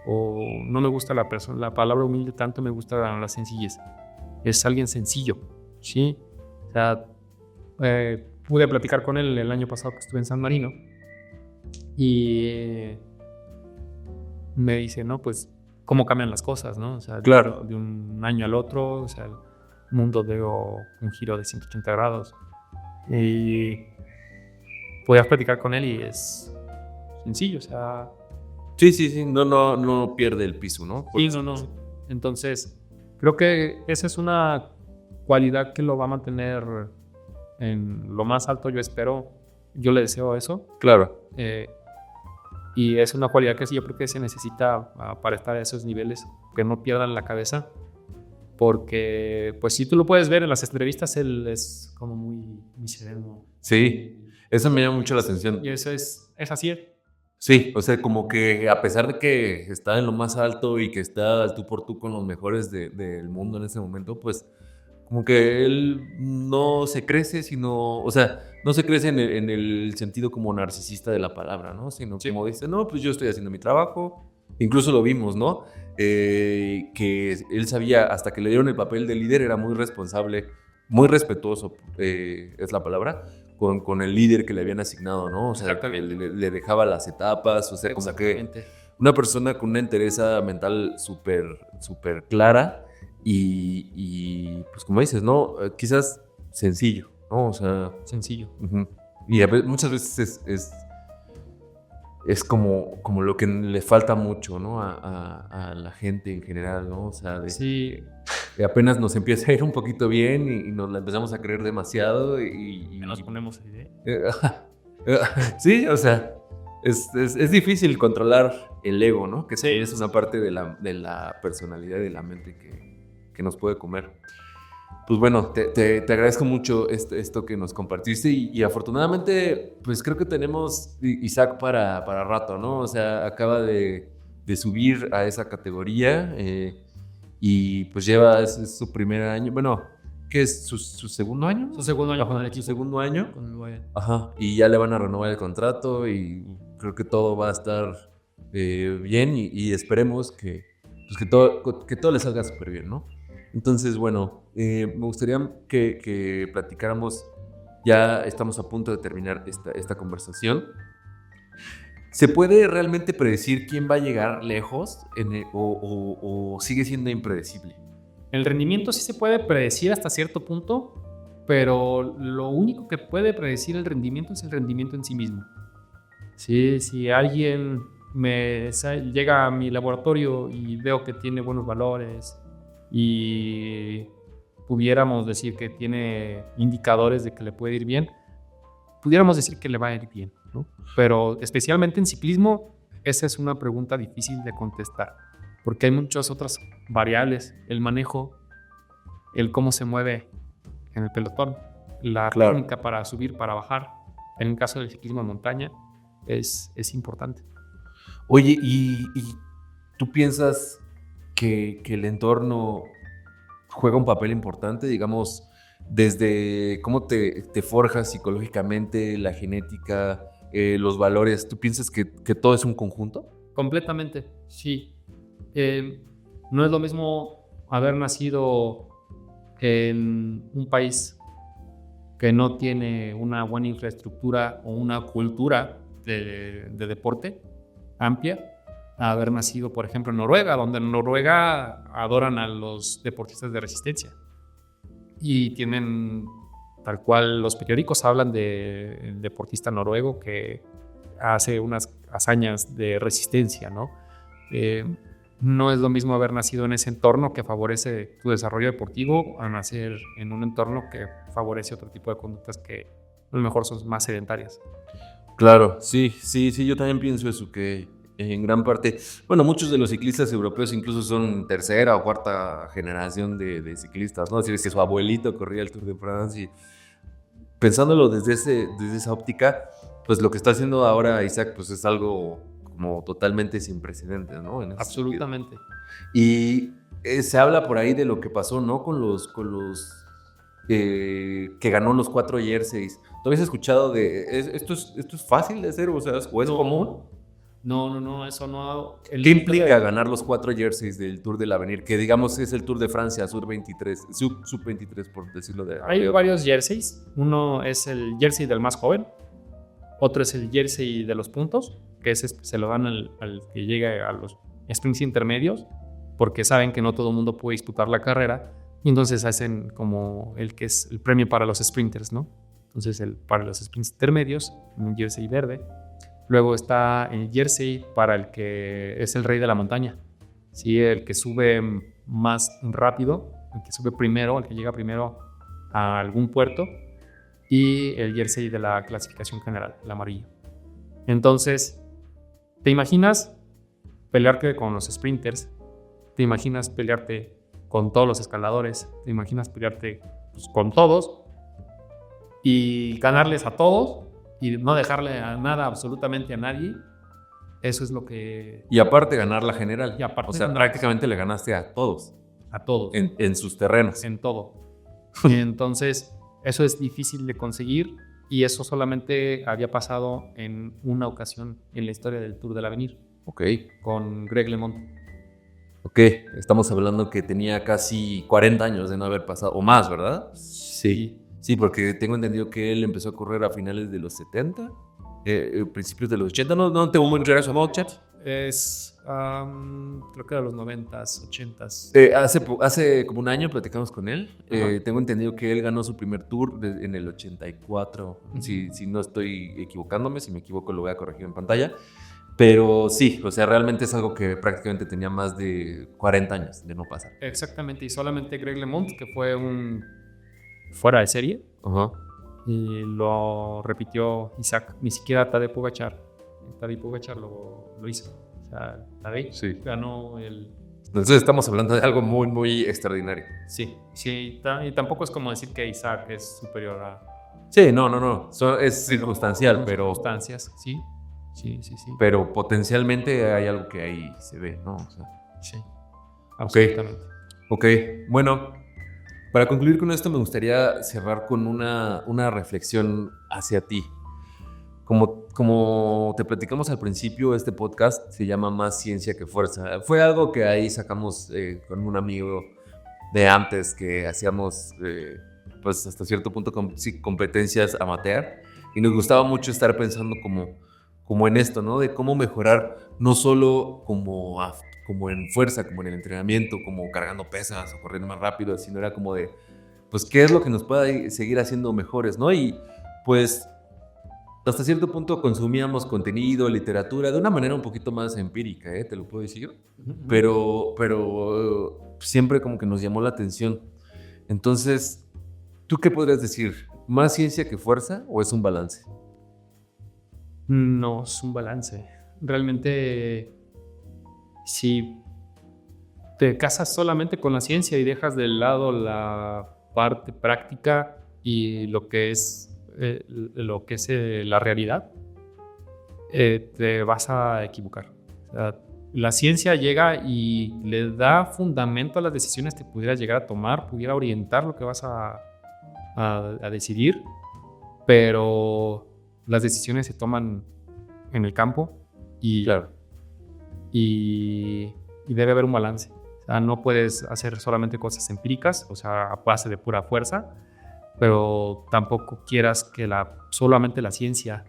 O no me gusta la palabra humilde tanto, me gusta la sencillez. Es alguien sencillo, ¿sí? O sea, pude platicar con él el año pasado que estuve en San Marino y me dice, no, pues, cómo cambian las cosas, ¿no? O sea, Claro. de un año al otro, o sea, el mundo dio un giro de 180 grados. Y podías platicar con él y es sencillo, o sea... Sí, no pierde el piso, ¿no? Sí, no. Entonces, creo que esa es una cualidad que lo va a mantener en lo más alto, yo espero. Yo le deseo eso. Claro. Y es una cualidad que sí, yo creo que se necesita para estar a esos niveles, que no pierdan la cabeza. Porque, pues sí, tú lo puedes ver en las entrevistas, él es como muy sereno. Sí, eso me llama mucho la atención. Y eso es así. Sí, o sea, como que a pesar de que está en lo más alto y que está al tú por tú con los mejores del mundo en ese momento, pues como que él no se crece, sino, o sea, no se crece en el sentido como narcisista de la palabra, ¿no? Sino Sí. como dice, no, pues yo estoy haciendo mi trabajo. Incluso lo vimos, ¿no? Que él sabía, hasta que le dieron el papel de líder, era muy responsable, muy respetuoso, es la palabra, con el líder que le habían asignado, ¿no? O sea, que le dejaba las etapas, o sea, como que una persona con una entereza mental súper clara y, pues como dices, ¿no? Quizás sencillo, ¿no? O sea... Sencillo. Y muchas veces es como lo que le falta mucho, ¿no? A la gente en general, ¿no? O sea, sí. Apenas nos empieza a ir un poquito bien y nos la empezamos a creer demasiado y nos ponemos ahí. Sí, o sea, es difícil controlar el ego, ¿no? Que sí, es una parte de la personalidad y de la mente que nos puede comer. Pues bueno, te agradezco mucho esto que nos compartiste y afortunadamente, pues creo que tenemos Isaac para rato, ¿no? O sea, acaba de subir a esa categoría y pues es su primer año, bueno, ¿qué es? ¿Su segundo año? Su segundo año con el equipo. Su segundo año. Con el Bayern. Ajá, y ya le van a renovar el contrato y creo que todo va a estar bien y esperemos que todo le salga súper bien, ¿no? Entonces, bueno, me gustaría que platicáramos, ya estamos a punto de terminar esta conversación. ¿Se puede realmente predecir quién va a llegar lejos o sigue siendo impredecible? El rendimiento sí se puede predecir hasta cierto punto, pero lo único que puede predecir el rendimiento es el rendimiento en sí mismo. Sí, si alguien llega a mi laboratorio y veo que tiene buenos valores y pudiéramos decir que tiene indicadores de que le puede ir bien, pudiéramos decir que le va a ir bien, ¿no? Pero especialmente en ciclismo, esa es una pregunta difícil de contestar, porque hay muchas otras variables, el manejo, el cómo se mueve en el pelotón, la técnica para subir, para bajar, en el caso del ciclismo de montaña, es importante. Oye, ¿y tú piensas que el entorno juega un papel importante, digamos, desde cómo te forjas psicológicamente, la genética, los valores. ¿Tú piensas que todo es un conjunto? Completamente, sí. No es lo mismo haber nacido en un país que no tiene una buena infraestructura o una cultura de deporte amplia, a haber nacido, por ejemplo, en Noruega, donde en Noruega adoran a los deportistas de resistencia. Y tienen, tal cual los periódicos hablan del deportista noruego que hace unas hazañas de resistencia, ¿no? No es lo mismo haber nacido en ese entorno que favorece tu desarrollo deportivo a nacer en un entorno que favorece otro tipo de conductas que a lo mejor son más sedentarias. Claro, sí, yo también pienso eso, que en gran parte, bueno, muchos de los ciclistas europeos incluso son tercera o cuarta generación de ciclistas, ¿no? Es decir, que su abuelito corría el Tour de France y pensándolo desde esa óptica, pues lo que está haciendo ahora Isaac, pues es algo como totalmente sin precedentes, ¿no? Absolutamente. Y se habla por ahí de lo que pasó, ¿no? Con los que ganó los 4 jerseys. ¿Tú habías escuchado de esto es fácil de hacer? O sea, ¿o es común? No, eso no. ¿Qué implica ganar los 4 jerseys del Tour del Avenir? Que digamos es el Tour de Francia, sub-23, por decirlo de... Hay varios jerseys. Uno es el jersey del más joven. Otro es el jersey de los puntos, que ese se lo dan al que llega a los sprints intermedios, porque saben que no todo el mundo puede disputar la carrera, y entonces hacen como el que es el premio para los sprinters, ¿no? Entonces para los sprints intermedios, un jersey verde. Luego está el jersey para el que es el rey de la montaña, ¿sí? El que sube más rápido, el que sube primero, el que llega primero a algún puerto, y el jersey de la clasificación general, el amarillo. Entonces, ¿te imaginas pelearte con los sprinters? ¿Te imaginas pelearte con todos los escaladores? ¿Te imaginas pelearte pues, con todos y ganarles a todos y no dejarle a nada, absolutamente a nadie? Eso es lo que... Y aparte ganar la general. Y aparte o sea, prácticamente le ganaste a todos. A todos. En sus terrenos. En todo. Y entonces, eso es difícil de conseguir y eso solamente había pasado en una ocasión en la historia del Tour del Avenir. Ok. Con Greg LeMond. Ok, estamos hablando que tenía casi 40 años de no haber pasado, o más, ¿verdad? Sí. Sí, porque tengo entendido que él empezó a correr a finales de los 70, principios de los 80. ¿No te hubo un regreso a Mochat? Es, creo que de los 90s, 80s. Hace como un año platicamos con él. Tengo entendido que él ganó su primer tour en el 84. Si no estoy equivocándome, si me equivoco lo voy a corregir en pantalla. Pero sí, o sea, realmente es algo que prácticamente tenía más de 40 años de no pasar. Exactamente, y solamente Greg LeMond, que fue un fuera de serie, y lo repitió Isaac, ni siquiera Tadej Pogačar lo hizo. O sea, Tadej ganó el... Entonces estamos hablando de algo muy, muy extraordinario. Sí, y tampoco es como decir que Isaac es superior a... Sí, no. Es circunstancial, pero... Circunstancias, sí. Sí. Pero potencialmente hay algo que ahí se ve, ¿no? O sea, sí, absolutamente. Ok, bueno, para concluir con esto me gustaría cerrar con una reflexión hacia ti. Como te platicamos al principio, este podcast se llama Más Ciencia que Fuerza. Fue algo que ahí sacamos con un amigo de antes que hacíamos, pues hasta cierto punto, competencias amateur. Y nos gustaba mucho estar pensando como en esto, ¿no? De cómo mejorar, no solo como en fuerza, como en el entrenamiento, como cargando pesas o corriendo más rápido, sino era como de, pues, ¿qué es lo que nos pueda seguir haciendo mejores, ¿no? Y, pues, hasta cierto punto consumíamos contenido, literatura, de una manera un poquito más empírica, te lo puedo decir, pero siempre como que nos llamó la atención. Entonces, ¿tú qué podrías decir? ¿Más ciencia que fuerza o es un balance? No, es un balance. Realmente, si te casas solamente con la ciencia y dejas de lado la parte práctica y lo que es la realidad, te vas a equivocar. O sea, la ciencia llega y le da fundamento a las decisiones que pudieras llegar a tomar, pudiera orientar lo que vas a decidir, pero las decisiones se toman en el campo y, Claro. y debe haber un balance. O sea, no puedes hacer solamente cosas empíricas, o sea, a base de pura fuerza, pero tampoco quieras que solamente la ciencia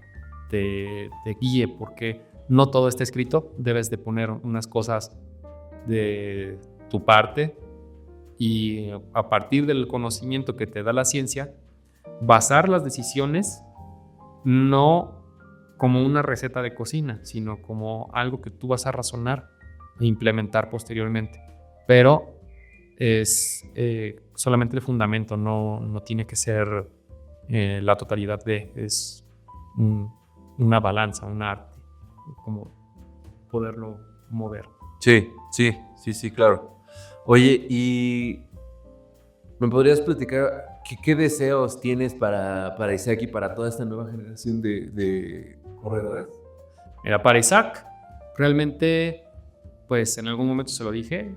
te guíe, porque no todo está escrito. Debes de poner unas cosas de tu parte y a partir del conocimiento que te da la ciencia, basar las decisiones no como una receta de cocina, sino como algo que tú vas a razonar e implementar posteriormente. Pero es solamente el fundamento, no tiene que ser la totalidad es una balanza, un arte, como poderlo mover. Sí, claro. Oye, ¿y me podrías platicar qué deseos tienes para Isaac y para toda esta nueva generación de corredores? Mira, para Isaac, realmente, pues en algún momento se lo dije,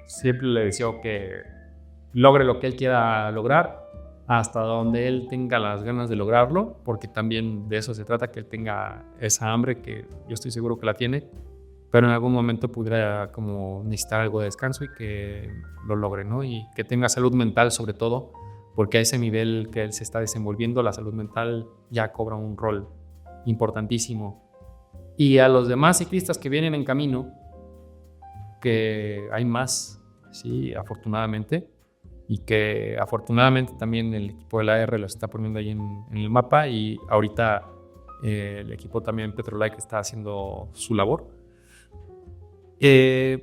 siempre le deseo que logre lo que él quiera lograr, hasta donde él tenga las ganas de lograrlo, porque también de eso se trata, que él tenga esa hambre que yo estoy seguro que la tiene, pero en algún momento pudiera como necesitar algo de descanso y que lo logre, ¿no? Y que tenga salud mental sobre todo, porque a ese nivel que él se está desenvolviendo, la salud mental ya cobra un rol importantísimo. Y a los demás ciclistas que vienen en camino, que hay más, sí, afortunadamente, y que afortunadamente también el equipo de la R lo está poniendo ahí en el mapa, y ahorita el equipo también Petrolike está haciendo su labor. Pero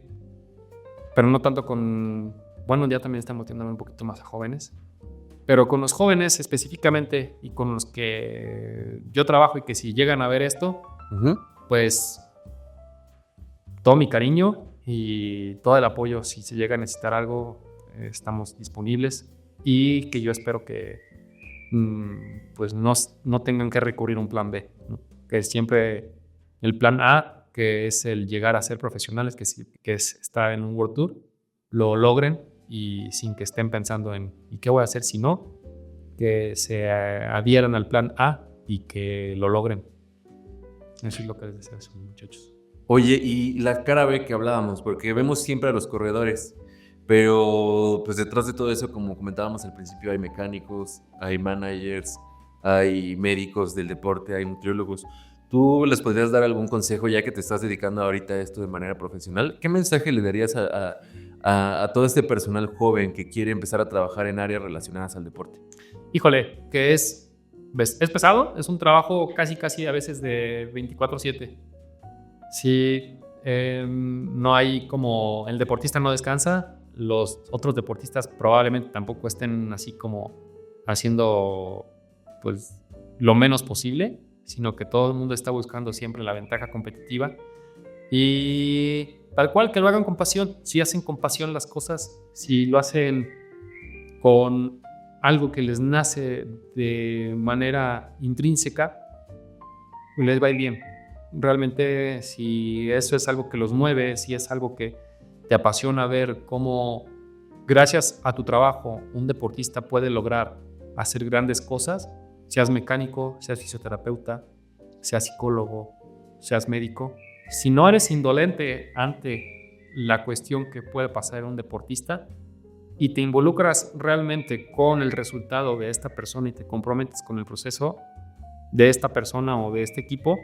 no tanto bueno, ya también estamos metiendo un poquito más a jóvenes, pero con los jóvenes específicamente y con los que yo trabajo y que si llegan a ver esto, pues todo mi cariño y todo el apoyo. Si se llega a necesitar algo, estamos disponibles, y que yo espero que pues no tengan que recurrir a un plan B, ¿no? Que siempre el plan A, que es el llegar a ser profesionales, que es estar en un World Tour, lo logren y sin que estén pensando en ¿y qué voy a hacer si no? Que se adhieran al plan A y que lo logren. Eso es lo que les deseo a esos muchachos. Oye, y la cara B que hablábamos, porque vemos siempre a los corredores, pero pues detrás de todo eso, como comentábamos al principio, hay mecánicos, hay managers, hay médicos del deporte, hay nutriólogos. ¿Tú les podrías dar algún consejo, ya que te estás dedicando ahorita a esto de manera profesional? ¿Qué mensaje le darías a todo este personal joven que quiere empezar a trabajar en áreas relacionadas al deporte? Híjole, que es pesado, es un trabajo casi a veces de 24/7. Sí, no hay como el deportista no descansa, los otros deportistas probablemente tampoco estén así como haciendo pues lo menos posible, sino que todo el mundo está buscando siempre la ventaja competitiva, y tal cual, que lo hagan con pasión. Si hacen con pasión las cosas, si lo hacen con algo que les nace de manera intrínseca, les va a ir bien. Realmente, si eso es algo que los mueve, si es algo que te apasiona ver cómo gracias a tu trabajo un deportista puede lograr hacer grandes cosas, seas mecánico, seas fisioterapeuta, seas psicólogo, seas médico, si no eres indolente ante la cuestión que puede pasar en un deportista y te involucras realmente con el resultado de esta persona y te comprometes con el proceso de esta persona o de este equipo,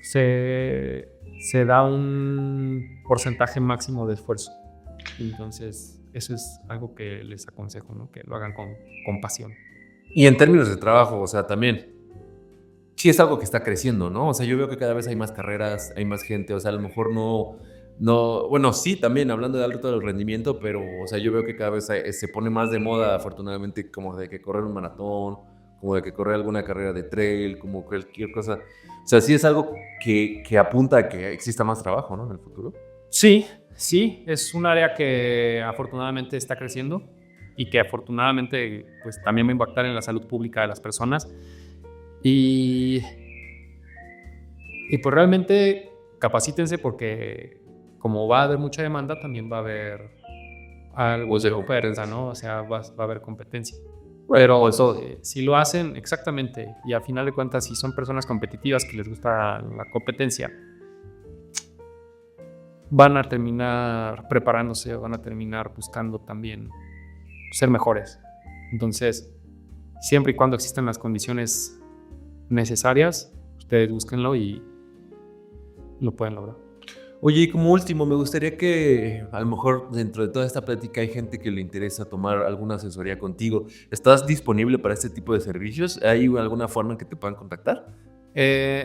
se da un porcentaje máximo de esfuerzo. Entonces, eso es algo que les aconsejo, ¿no? Que lo hagan con pasión. Y en términos de trabajo, o sea, también, sí es algo que está creciendo, ¿no? O sea, yo veo que cada vez hay más carreras, hay más gente, o sea, a lo mejor bueno, sí, también hablando de alto rendimiento, pero, o sea, yo veo que cada vez se pone más de moda, afortunadamente, como de que correr un maratón, como de que correr alguna carrera de trail, como cualquier cosa. O sea, sí es algo que apunta a que exista más trabajo, ¿no? En el futuro. Sí, es un área que afortunadamente está creciendo y que afortunadamente pues también va a impactar en la salud pública de las personas. Y pues realmente capacítense porque como va a haber mucha demanda, también va a haber algo de oferta, ¿no? O sea, va a haber competencia. Pero eso, si lo hacen exactamente, y a final de cuentas, si son personas competitivas que les gusta la competencia, van a terminar preparándose, van a terminar buscando también ser mejores. Entonces, siempre y cuando existan las condiciones necesarias, ustedes búsquenlo y lo pueden lograr. Oye, y como último, me gustaría que a lo mejor dentro de toda esta plática hay gente que le interesa tomar alguna asesoría contigo. ¿Estás disponible para este tipo de servicios? ¿Hay alguna forma en que te puedan contactar?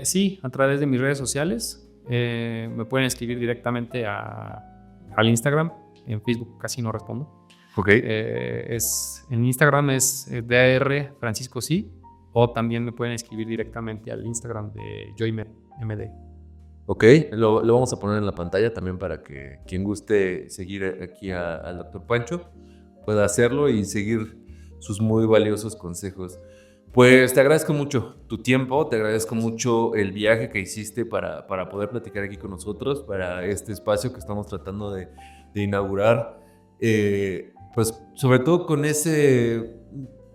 Sí, a través de mis redes sociales. Me pueden escribir directamente al Instagram. En Facebook casi no respondo. Ok. En Instagram es DR Francisco Sí, o también me pueden escribir directamente al Instagram de JoyMD. Ok, lo vamos a poner en la pantalla también para que quien guste seguir aquí al Dr. Pancho pueda hacerlo y seguir sus muy valiosos consejos. Pues te agradezco mucho tu tiempo, te agradezco mucho el viaje que hiciste para poder platicar aquí con nosotros, para este espacio que estamos tratando de inaugurar. Pues sobre todo con ese...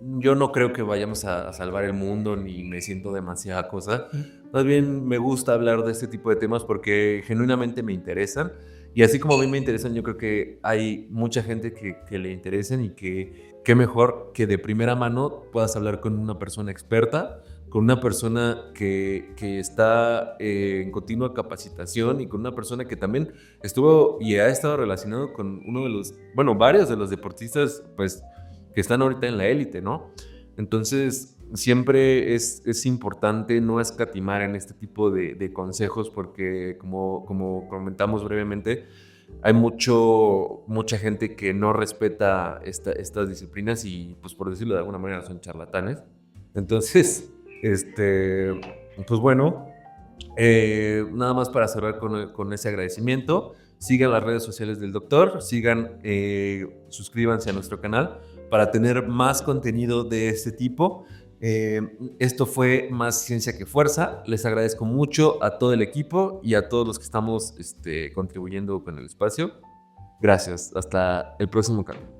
Yo no creo que vayamos a salvar el mundo ni me siento demasiada cosa. Más bien me gusta hablar de este tipo de temas porque genuinamente me interesan. Y así como a mí me interesan, yo creo que hay mucha gente que le interesen y que qué mejor que de primera mano puedas hablar con una persona experta, con una persona que está en continua capacitación y con una persona que también estuvo y ha estado relacionado con uno de los, bueno, varios de los deportistas, pues, que están ahorita en la élite, ¿no? Entonces, siempre es importante no escatimar en este tipo de consejos porque, como comentamos brevemente, hay mucha gente que no respeta estas disciplinas y, pues por decirlo de alguna manera, son charlatanes. Entonces, pues bueno, nada más para cerrar con ese agradecimiento. Sigan las redes sociales del doctor, suscríbanse a nuestro canal para tener más contenido de este tipo. Esto fue Más Ciencia que Fuerza. Les agradezco mucho a todo el equipo y a todos los que estamos contribuyendo con el espacio. Gracias. Hasta el próximo canal.